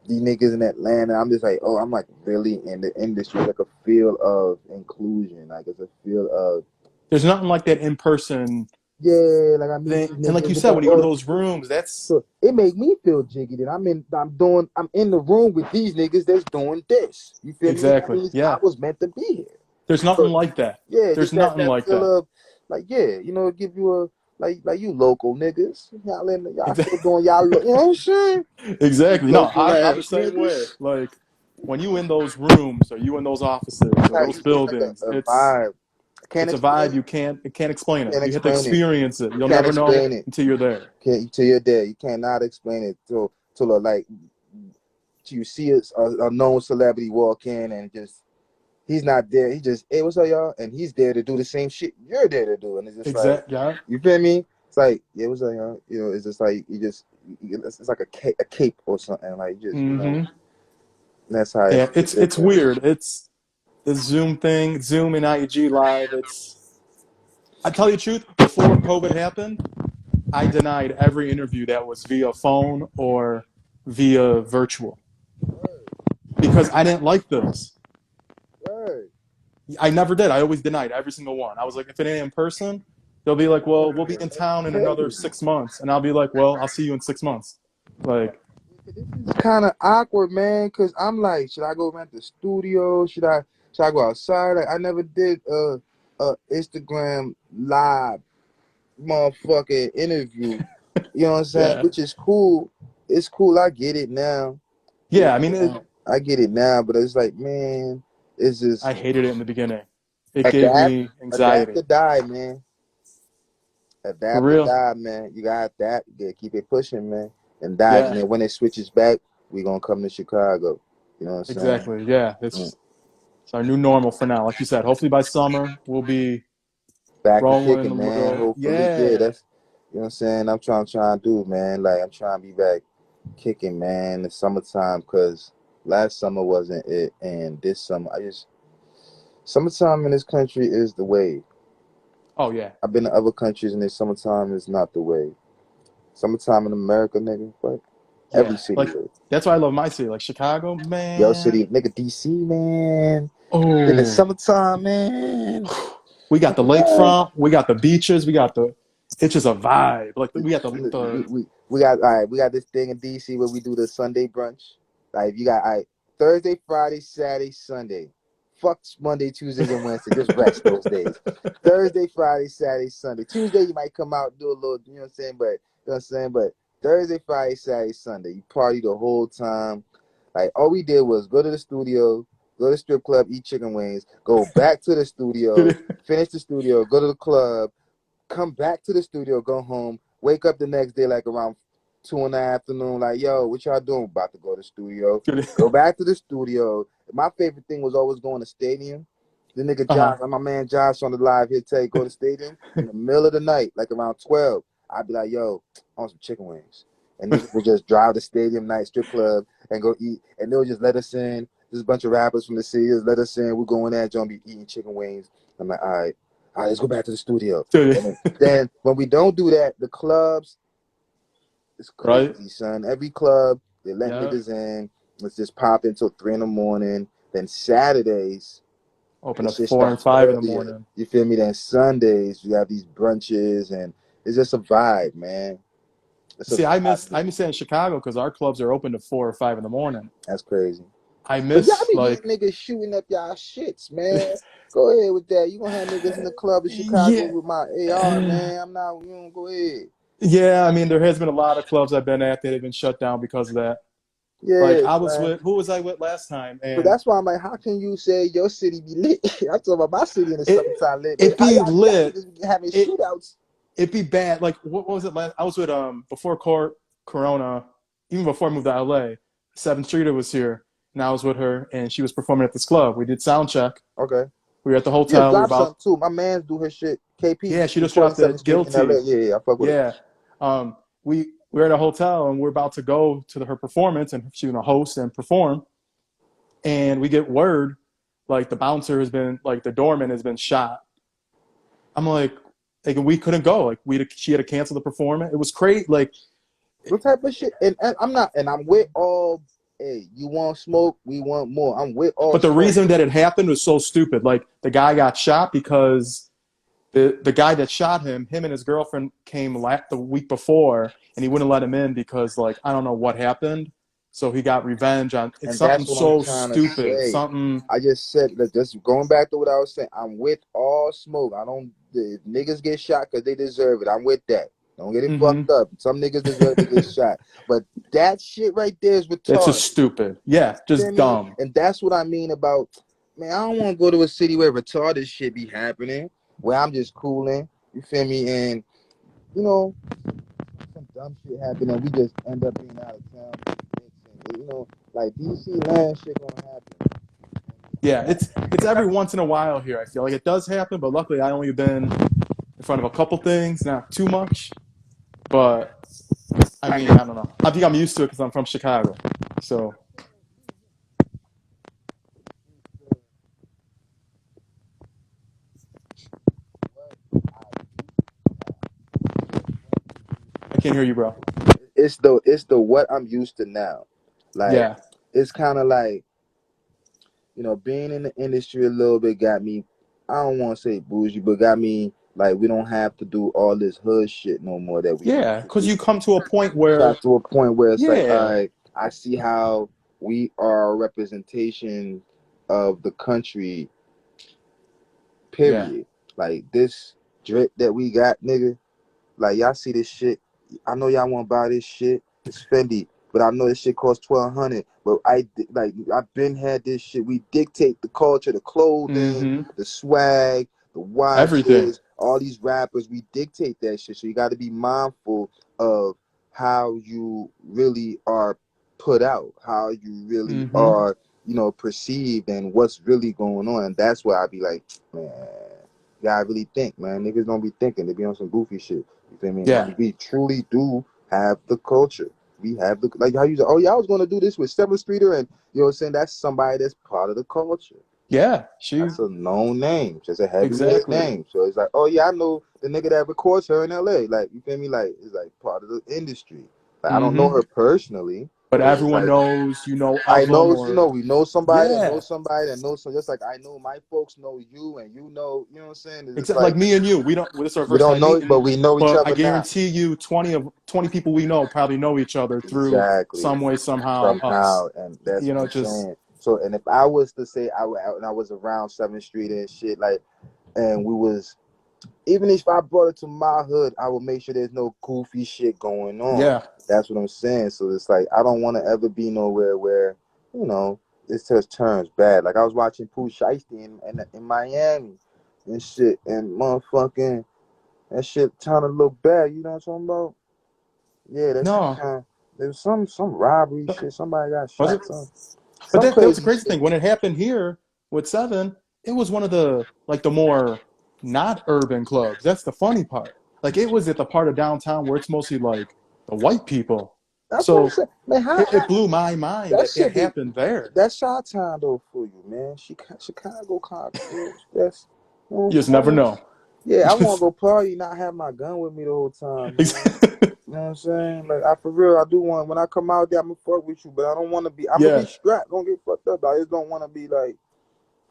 these niggas in Atlanta, I'm just like, oh, I'm like really in the industry, like a feel of inclusion, like it's a feel of There's nothing like that in person. Yeah, like I meet Then, these and like niggas. you They said, got when you go to all those rooms, that's so it make me feel jiggy that I'm in the room with these niggas that's doing this. You feel me? That exactly, means I yeah. was meant to be here. There's nothing So like that. yeah, There's just that nothing that like feel that. of like yeah, give you a like you local niggas. Y'all Exactly. still doing y'all you know what I'm saying? You Exactly. No, local I'm the ass same way. niggas. Like when you in those rooms or you in those offices or those It's like buildings, a vibe. I can't it's a explain vibe it. you can't explain it. Can't You have to explain it. experience it. You You'll can't never know explain it. until you're there. Can't till you're there. You cannot explain it till like you see a known celebrity walk in and just he's not there. He just, hey, what's up, y'all? And he's there to do the same shit you're there to do. And it's just like, Yeah. you feel me? It's like, yeah, what's up, y'all? It's just like it's like a cape or something. Like just, Hmm. that's how Yeah, it's it's different. weird. It's the Zoom thing, Zoom and IEG live. I tell you the truth, before COVID happened, I denied every interview that was via phone or via virtual because I didn't like those. Word, I never did. I always denied every single one. I was like, if it ain't in person, they'll be like, well, we'll be in town in another crazy. 6 months. And I'll be like, well, I'll see you in 6 months. Like, This is kind of awkward, man. Cause I'm like, should I go back to the studio? Should I go outside? Like, I never did a Instagram live motherfucking interview. You know what I'm saying? yeah. Which is cool. It's cool. I get it now. You Yeah, I mean, know, I get it now, but it's like, man, it's I just hated it in the beginning. It gave adapt, me adapt anxiety. to die, man. For Adapt to real. die, man. You got that. You gotta keep it pushing, man. And die. And Yeah, then when it switches back, we gonna come to Chicago. You know what I'm saying? exactly. Yeah, Mm. it's our new normal for now. Like you said, hopefully by summer, we'll be Back to rolling a kicking, man. little. Hopefully, yeah. Yeah. That's you know what I'm saying. Trying to do, man. Like I'm trying to be back kicking, man. The summertime, cause last summer wasn't it, and this summer summertime in this country is the way. Oh, yeah. I've been to other countries and their summertime is not the way. Summertime in America, nigga, what? Every Yeah. city Like, is. that's why I love my city. Like, Chicago, Yo, man. city, nigga, DC, man. In the Oh, summertime, man. we got the What? lakefront, we got the beaches, it's just a vibe. Like we got the We got all right. We got this thing in DC where we do the Sunday brunch. Like you got all right, Thursday, Friday, Saturday, Sunday. Fuck Monday, Tuesdays, and Wednesday. Just rest those days. Thursday, Friday, Saturday, Sunday. Tuesday you might come out and do a little. You know what I'm saying? But you know what I'm saying. But Thursday, Friday, Saturday, Sunday. You party the whole time. Like all we did was go to the studio, go to the strip club, eat chicken wings, go back to the studio, finish the studio, go to the club, come back to the studio, go home, wake up the next day like around 2 in the afternoon, like, yo, what y'all doing? About to go to the studio. Go back to the studio. My favorite thing was always going to stadium. The nigga uh-huh. Josh, my man Josh on the live, he'll tell you go to stadium in the middle of the night, like around 12. I'd be like, yo, I want some chicken wings. And niggas would just drive to stadium night strip club and go eat. And they'll just let us in. There's a bunch of rappers from the city. Just let us in. We're going there, John be eating chicken wings. I'm like, all right, let's go back to the studio. And then when we don't do that, the clubs, it's Right? crazy, son. Every club, they let Yeah. niggas in. Let's just pop until 3 in the morning. Then Saturdays, Open the at shit 4 and starts 5 in the earlier. morning. You feel me? Then Sundays, you have these brunches, and it's just a vibe, man. It's a See, vibe, I man. miss it in Chicago because our clubs are open to 4 or 5 in the morning. That's crazy. I But y'all miss be getting like niggas shooting up y'all shits, man. Go ahead with that. You gonna have niggas in the club in Chicago yeah. with my AR, man. I'm not. You know, go ahead. Yeah, I mean there has been a lot of clubs I've been at that have been shut down because of that. Like Yeah, I was man. with who was I with last time? So And that's why I'm like, how can you say your city be lit? I'm talking about my city in the it summertime lit, but it how be y'all lit. niggas be having It shootouts? it be bad. Like what was it last? I was with before Corona, even before I moved to LA. Seventh Streeter was here, and I was with her, and she was performing at this club. We did sound check. Okay. We were at the She just hotel. We were dropped about something too. My man's do her shit. KP yeah. She do just dropped 27th it. Street in LA. Guilty. Yeah, I fuck with her. Yeah. We were at a hotel and we're about to go to her performance, and she's gonna host and perform. And we get word like the bouncer has been like the doorman has been shot. I'm like we couldn't go. Like she had to cancel the performance. It was crazy. Like, What type of shit? And I'm not. And I'm with all. Hey, you want smoke? We want more. I'm with all but the smoke. reason that it happened was so stupid. Like the guy got shot because the guy that shot him and his girlfriend came the week before, and he wouldn't let him in because like I don't know what happened. So he got revenge on it's And something that's what I'm so trying to stupid. say. Something I just said that, just going back to what I was saying. I'm with all smoke. I don't, the niggas get shot because they deserve it. I'm with that. Don't get it mm-hmm. fucked up. Some niggas deserve to get shot. But that shit right there is It's just retarded. stupid. Yeah, Feel just me? dumb. And that's what I mean about, man, I don't want to go to a city where retarded shit be happening, where I'm just cooling. You feel me? And, you know, some dumb shit happen and we just end up being out of town. You know, like DC land shit gonna happen. Yeah, it's every once in a while here. I feel like it does happen, but luckily I only been in front of a couple things, not too much. But I mean, I don't know. I think I'm used to it because I'm from Chicago. So I can't hear you, bro. It's the what I'm used to now. Like Yeah, it's kind of like, being in the industry a little bit got me. I don't want to say bougie, but got me like we don't have to do all this hood shit no more that we used yeah, to because do. you come to a point Got where to a point where it's like, all yeah, right, I see how we are a representation of the country. yeah, Period. Like this drip that we got, nigga. Like y'all see this shit. I know y'all want to buy this shit. It's Fendi, but I know this shit costs 1,200. But I've been had this shit. We dictate the culture, the clothing, mm-hmm, the swag, the everything, watches. All these rappers, we dictate that shit. So you got to be mindful of how you really are put out, how you really mm-hmm, are, perceived, and what's really going on. And that's where I be like, man, you gotta really think, man. Niggas don't be thinking. They be on some goofy shit. You feel me? yeah, And we truly do have the culture. We have the, like how you say, oh yeah, I was gonna do this with Seventh Streeter, and you know what I'm saying? That's somebody that's part of the culture. yeah. She That's a known name, just a heavy ass exactly. name. So it's like, oh yeah, I know the nigga that records her in LA. Like, you feel me? Like, it's like part of the industry. Like, I don't know Mm-hmm. her personally, But but it's everyone like, knows you know I of them, know, or we know somebody that yeah, knows somebody that knows some. Just like I know my folks know you, and you know what I'm saying? It's just exactly. Like like me and you, we don't. Well, this is our we first don't time know, but meeting, we know each but I other now. guarantee you, 20 people we know probably know each other through Exactly. some way, somehow, us. Somehow, and that's You what know, I'm just saying. So, and if I was to say and I was around 7th Street and shit, like, and we was, even if I brought it to my hood, I would make sure there's no goofy shit going on. yeah, That's what I'm saying. So it's like I don't want to ever be nowhere where, you know, it just turns bad. Like I was watching Pooh Shiesty in Miami and shit, and motherfucking that shit trying to look bad. You know what I'm talking about? Yeah, that shit no, kind. There was some robbery shit. Somebody got was it? shot. But Some that was the crazy crazy shit. thing when it happened here with Seven. It was one of the like the more not urban clubs. That's the funny part. Like it was at the part of downtown where it's mostly like the white people. That's what I'm So saying, man. it blew my mind That that it shit be happened there. that's shot time though for you, man. Chicago kind of that's You just never know. yeah. I want to Just go party, not have my gun with me the whole time, man. You know what I'm saying? Like I for real, I do want when I come out there, I'm gonna fuck with you, but I don't want to be. I'm gonna be yeah, strapped. Don't get fucked up. I just don't want to be like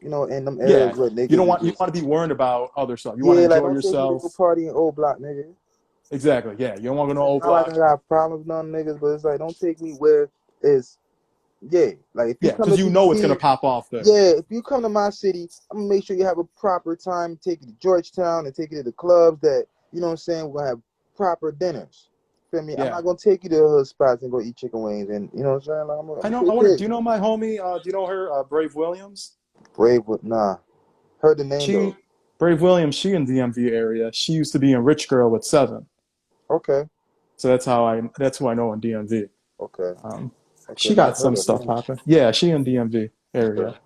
in them areas yeah. where You niggas don't is want you just want to be worrying about other stuff. You want to yeah. Like enjoy don't take me to go yourself. party in old block, nigga. Exactly. Yeah. You don't want to go to It's O not like I Block. got problems with none niggas, but it's like don't take me where it's yeah. Like if you Yeah, come to because you know it's gonna DC. pop off there. Yeah, if you come to my city, I'm gonna make sure you have a proper time. Take you to Georgetown and take you to the clubs that you know what I'm saying. We're gonna have proper dinners. Feel me? I'm Yeah. not gonna take you to the hood spots and go eat chicken wings and you know what I'm saying. Like, I'm I gonna know. I take wonder. care of Do you you. know my homie? Do you know her? Brave Williams. Brave with nah. Heard the name though. She Brave Williams. She in DMV area. She used to be in Rich Girl with Seven. Okay, So that's who I know in DMV. okay, Um, okay. she Never got heard some of stuff him. popping. Yeah, she in DMV area. Okay.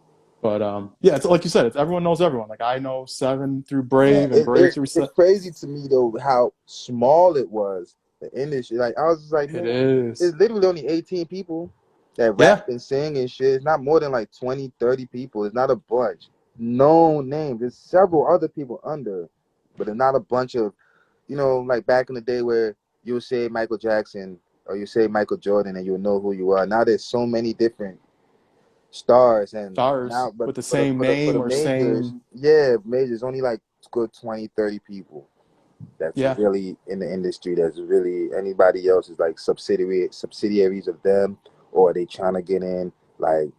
But yeah, it's like you said. It's everyone knows everyone. Like I know Seven through Man, Brave and Brave through it's Seven. crazy to me though how small it was, the industry. Like I was just like, It man, is. it's literally only 18 people that rap Yeah, and sing and shit. It's not more than like 20, 30 people. It's not a bunch. No names. There's several other people under, but it's not a bunch of, like back in the day where you'll say Michael Jackson or you say Michael Jordan and you'll know who you are. Now there's so many different stars and stars now but with the for the same for the for name the or majors, same. yeah, majors only like good 20, 30 people that's Yeah, really in the industry. That's really anybody else is like subsidiaries of them, or they trying to get in. Like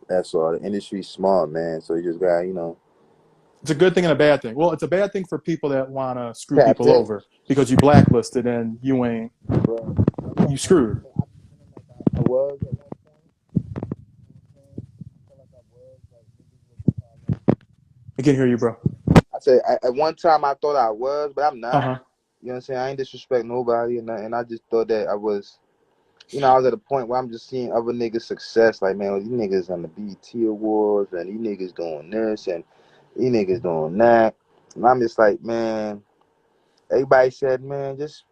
that's all. The industry's small, man. So you just got it's a good thing and a bad thing. Well, it's a bad thing for people that want to screw tapped people in. over because you blacklisted and you ain't Bro, you screwed. I was at one I can hear you, bro. I said at one time I thought I was, but I'm Uh not. huh. You know what I'm saying? I ain't disrespect nobody, and I just thought that I was. I was at a point where I'm just seeing other niggas' success. Like, man, these niggas on the BET Awards, and these niggas doing this, and these niggas doing that. And I'm just like, man, everybody said, man, just,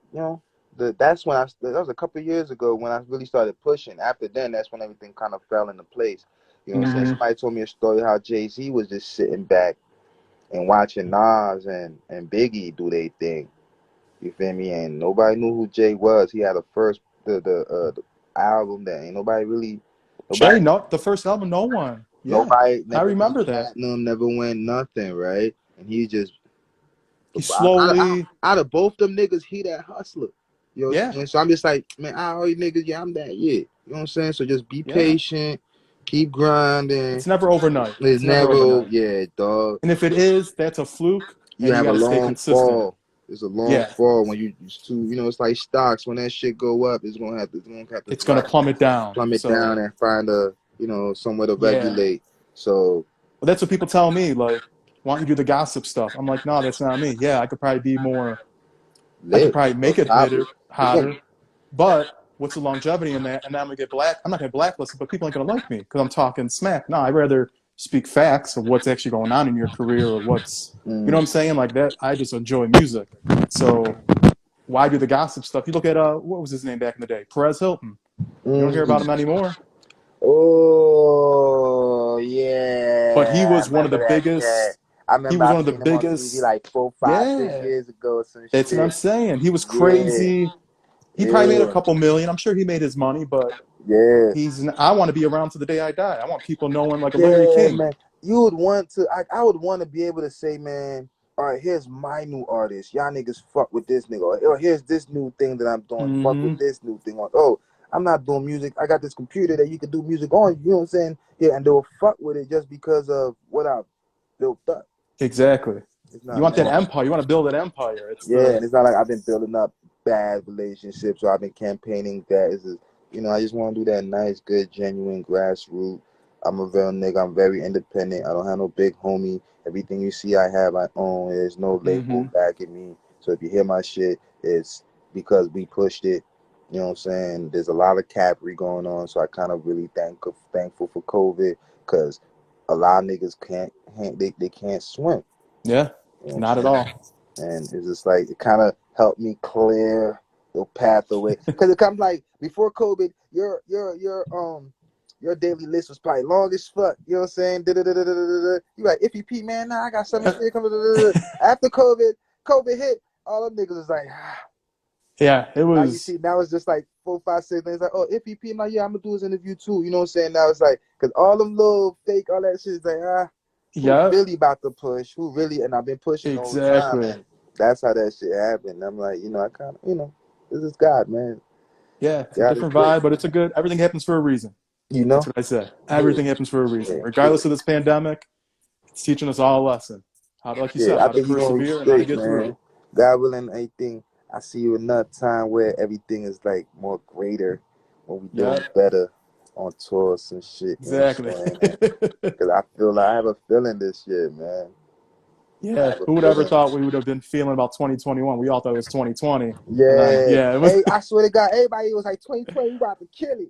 that's when that was a couple of years ago when I really started pushing. After then, that's when everything kind of fell into place. You know what I'm saying? Mm-hmm. Somebody told me a story how Jay-Z was just sitting back and watching Nas and Biggie do their thing. You feel me? And nobody knew who Jay was. He had a first the album that ain't Jay, nobody no, the first album, no one. Yeah, nobody I never went remember that. platinum, never went nothing, right? And he just He out slowly, out of both them niggas, he that hustler. You know what I'm yeah, saying? So I'm just like, man, out of all you niggas, yeah, I'm that, yeah. You know what I'm saying? So just be yeah. patient, keep grinding. It's never overnight. It's It's never never, overnight. yeah, dog. And if it is, that's a fluke, You and you have got a to stay long consistent. fall. It's a long Yeah, fall when it's too. It's like stocks. When that shit go up, it's gonna have to it's gonna drop, plummet down. plummet down, So and find somewhere to yeah, regulate. So well, that's what people tell me. Like, why don't you do the gossip stuff? I'm like, no, that's not me. Yeah, I could probably be more. I could lit probably on make it top of yeah, hotter, but what's the longevity in that? And then I'm gonna get black. I'm not gonna blacklisted, but people ain't gonna like me because I'm talking smack. No, I'd rather speak facts of what's actually going on in your career or what's, you know what mm, I'm saying? Like that. I just enjoy music. So why do the gossip stuff? You look at what was his name back in the day? Perez Hilton. You don't hear about him mm. anymore. Oh But he yeah, I was one of the remember that cat. biggest. I He remember was I one of the seen him on TV biggest. like 4, 5, 6 Yeah, years ago. Some that's what I'm shit. saying. He was Yeah, crazy. He probably made a yeah, couple million. I'm sure he made his money, but yeah. I want to be around to the day I die. I want people knowing like a Larry Yeah, King. man. You would want to. I would want to be able to say, man. All right, here's my new artist. Y'all niggas fuck with this nigga. Or here's this new thing that I'm doing. Fuck with Mm-hmm. this new thing. Or, oh, I'm not doing music. I got this computer that you can do music on. You know what I'm saying? Yeah, and they'll fuck with it just because of what I built up. Exactly. It's You not want that man. empire. You want to build that empire. It's Yeah, the and it's not like I've been building up bad relationships or I've been campaigning that. I just want to do that nice, good, genuine grassroots. I'm a real nigga. I'm very independent. I don't have no big homie. Everything you see, I have, I own. There's no label mm-hmm. backing me. So if you hear my shit, it's because we pushed it. You know what I'm saying? There's a lot of capri going on, so I kind of really thankful for COVID because a lot of niggas they can't swim. Yeah. You know what Not I'm at saying? all. And it's just like it kind of helped me clear the path away because it comes like before COVID, your daily list was probably long as fuck. You know what I'm saying? You like IFY-P, man. Nah, I got something shit coming. After COVID hit, all them niggas was like, Yeah, it now you was. see, now it's just like 4, 5, 6 things like, oh, IFY-P, I'm like, yeah, I'm gonna do this interview too. You know what I'm saying? Now it's like, because all them little fake, all that shit is like, who Yep. really about to push? Who really? And I've been pushing the whole time, Exactly. and that's how that shit happened. I'm like, I kind of, this is God, man. Yeah, it's a God is different great. vibe, but it's a good. Everything happens for a reason. You That's know? what I say. Yeah, Everything happens for a reason. yeah, Regardless of this pandemic, it's teaching us all a lesson. How to, like you said, yeah. I how to think you're gonna be persevere and how to straight, get through. man. God willing, I think I see you another time where everything is like more greater, when we doing Yep. better on tours and shit. You know what Exactly. I'm saying? Because I feel like I have a feeling this year, man. I Yeah. have a Who would ever feeling. thought we would have been feeling about 2021? We all thought it was 2020, and then Yeah. yeah, it was. Hey, I swear to God, everybody was like 2020, we about to kill it.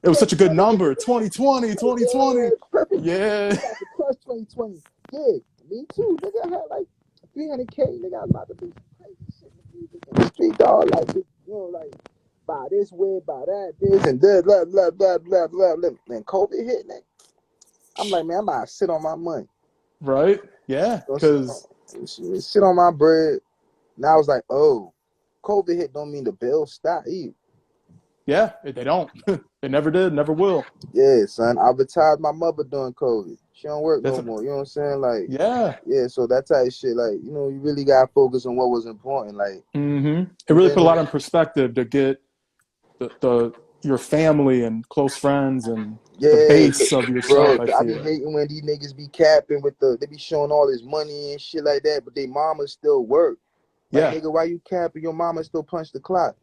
It was such a good 2020, number. 2020, 2020. yeah, perfect. Yeah. We about to crush 2020. Yeah, me too. Nigga, I had like 300K. Nigga, I was about to do some crazy shit in the music industry, dog. Like, like, buy this way, buy that, this, and that, blah, blah, blah, blah, blah, blah. Then COVID hit, nigga. I'm like, man, I'm about to sit on my money. Right. Yeah. Don't Because sit on my bread. Now I was like, oh, COVID hit don't mean the bills stop either. yeah, they don't. They never did. Never will. Yeah, son. I retired my mother during COVID. She don't work That's no more. You know what I'm saying? Like, yeah. yeah. So that type of shit, like, you really gotta focus on what was important. Like, It you really feel put a me? lot in perspective to get the your family and close friends and the Yeah, base of bro. yourself, I I be feel. hating when these niggas be capping with they be showing all this money and shit like that, but they mama still work. Like, Yeah. nigga, why you capping? Your mama still punch the clock.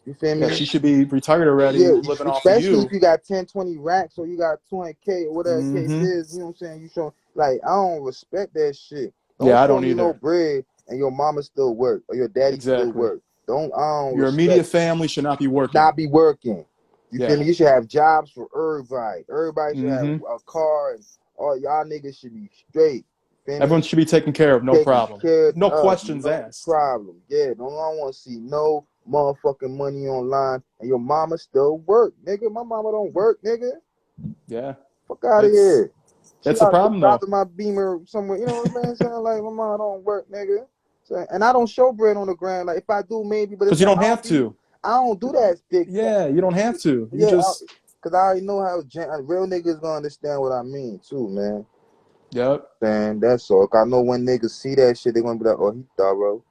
You feel Yeah, me? she should be retired already, Yeah, living off of especially if you. you got 10, 20 racks or you got 200K or whatever the case Hmm. is. You know what I'm saying? You show like I don't respect that shit. Don't Yeah, I show don't me no either. bread and your mama still work or your daddy still Exactly. work. I don't Your respect immediate family should not be working. not be working. You feel Yeah. me? You should have jobs for everybody. Everybody should have Hmm. a car and all y'all niggas should be straight. Feel Everyone me? should be taken care of, no Taken problem. care No of, questions no asked. problem. Yeah, don't I want to see no motherfucking money online and your mama still work, nigga. My mama don't work, nigga. Yeah. Fuck out of That's here. She that's the out there problem though. driving my Beamer somewhere. You know what I'm saying? Like my mama don't work, nigga. So, and I don't show bread on the ground. Like if I do, maybe, but Because it's you like don't have to. I don't do that stick. Yeah, you don't have to. You Yeah, just cause I already know how real niggas gonna understand what I mean too, man. yep. Man, that's all. 'Cause I know when niggas see that shit, they gonna be like, "Oh, he thorough."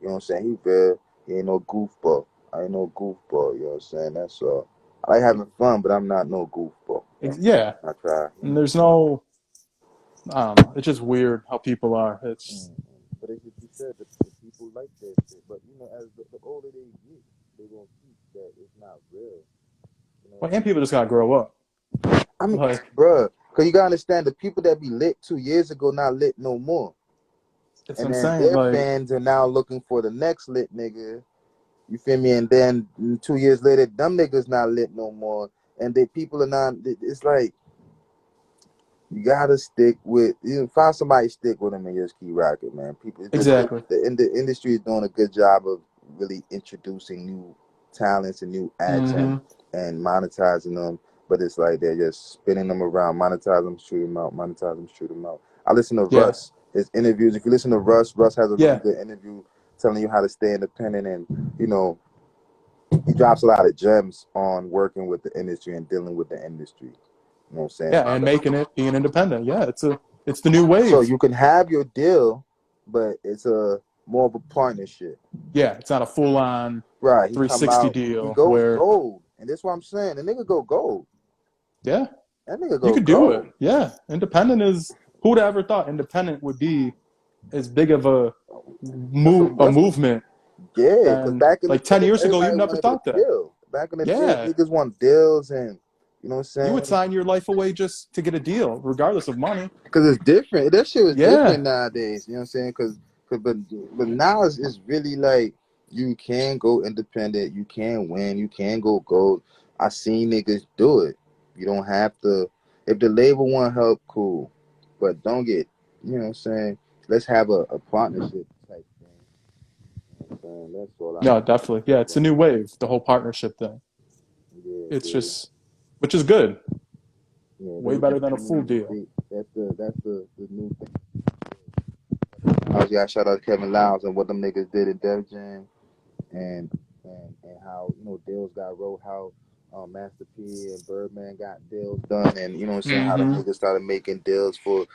You know what I'm saying? He real. He ain't no goofball. I ain't no goofball. You know what I'm saying? That's all. I like having fun, but I'm not no goofball. Yeah. I try. And there's no I don't know. It's just weird how people are. It's Mm-hmm. But it's what you said. The people like that shit. But as the older they get, they gonna teach that it's not real. You know well, what I and mean? people just gotta grow up. I mean, Like bruh, cause you gotta understand the people that be lit 2 years ago not lit no more. that's what And I'm then saying. their Like fans are now looking for the next lit nigga. You feel me? And then 2 years later, them niggas not lit no more. And they people are not. It's like you gotta stick with. Find somebody stick with them and just keep rocking, man. People, exactly. the industry is doing a good job of really introducing new talents and new acts Hmm. and monetizing them. But it's like they're just spinning them around, monetize them, shoot them out, monetize them, shoot them out. I listen to Yeah. Russ, his interviews. If you listen to Russ has a really Yeah. good interview telling you how to stay independent and you know he drops a lot of gems on working with the industry and dealing with the industry. You know what I'm saying? Yeah. And making it being independent. Yeah. It's the new So wave. you can have your deal, but it's a more of a partnership. Yeah. It's not a full on Right. He come 360 out, he deal goes where gold. And that's what I'm saying. The nigga go gold. yeah, That nigga you go could do it. gold. Yeah. Independent is who'd ever thought independent would be as big of a That's movement yeah, because than back in the like 10 day, years ago you'd everybody never wanted a thought that. deal. Back in the day, Yeah. niggas want deals and you know what You I'm would saying? sign your life away just to get a deal, regardless of money. Because it's different. That shit was different Yeah. nowadays. You know what I'm saying? But now it's really like you can go independent, you can win, you can go gold. I seen niggas do it. You don't have to. If the label want help, cool, but don't get. You know what I'm saying? Let's have a partnership type thing. You know what I'm saying? That's all I'm. No, definitely. Yeah, it's a new wave, the whole partnership thing. Yeah, It's yeah, just, which is good. yeah. Way better than a full Mm, deal. that's the new thing. Yeah, shout out to Kevin Lyles and what them niggas did in Def Jam. and and how deals got wrote, how Master P and Birdman got deals done, and you know what I'm saying, how them Mm-hmm. niggas started making deals for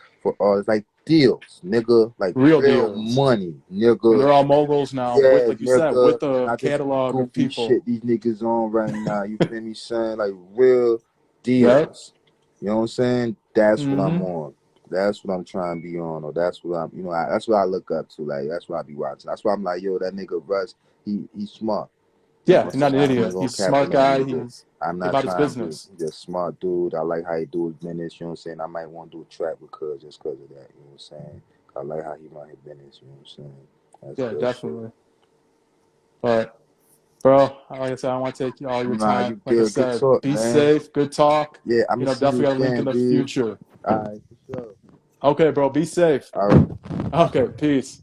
artists, like deals, nigga, like Real real deals. money, And nigga. they're all moguls now with, Yeah, like you said, nigga, with a not this catalog of goofy people. shit these niggas on right now. You feel me, son? Like real Yep. deals. You know what I'm saying? That's what I'm Mm-hmm. on. That's what I'm trying to be on, or that's what that's what I look up to. Like that's what I be watching. That's why I'm like, yo, that nigga Russ, he's smart. You know Yeah, what he's I'm not saying? an I ain't idiot. gonna He's a cap on smart that guy. nigga. He's I'm not about his trying to be. business. He's just a smart dude. I like how he do his business. You know what I'm saying? I might want to do a track with Cuz just because of that. You know what I'm saying? I like how he run his business. You know what I'm saying? That's Yeah, good shit. definitely. But, bro, like I said, I don't want to take all your Nah, time. you Like I good. Good said, talk, be man. safe. Good talk. Yeah, I'm gonna see Definitely you got a link in again, the B. future. All right, for sure. Okay, bro, be safe. All right. Okay, peace.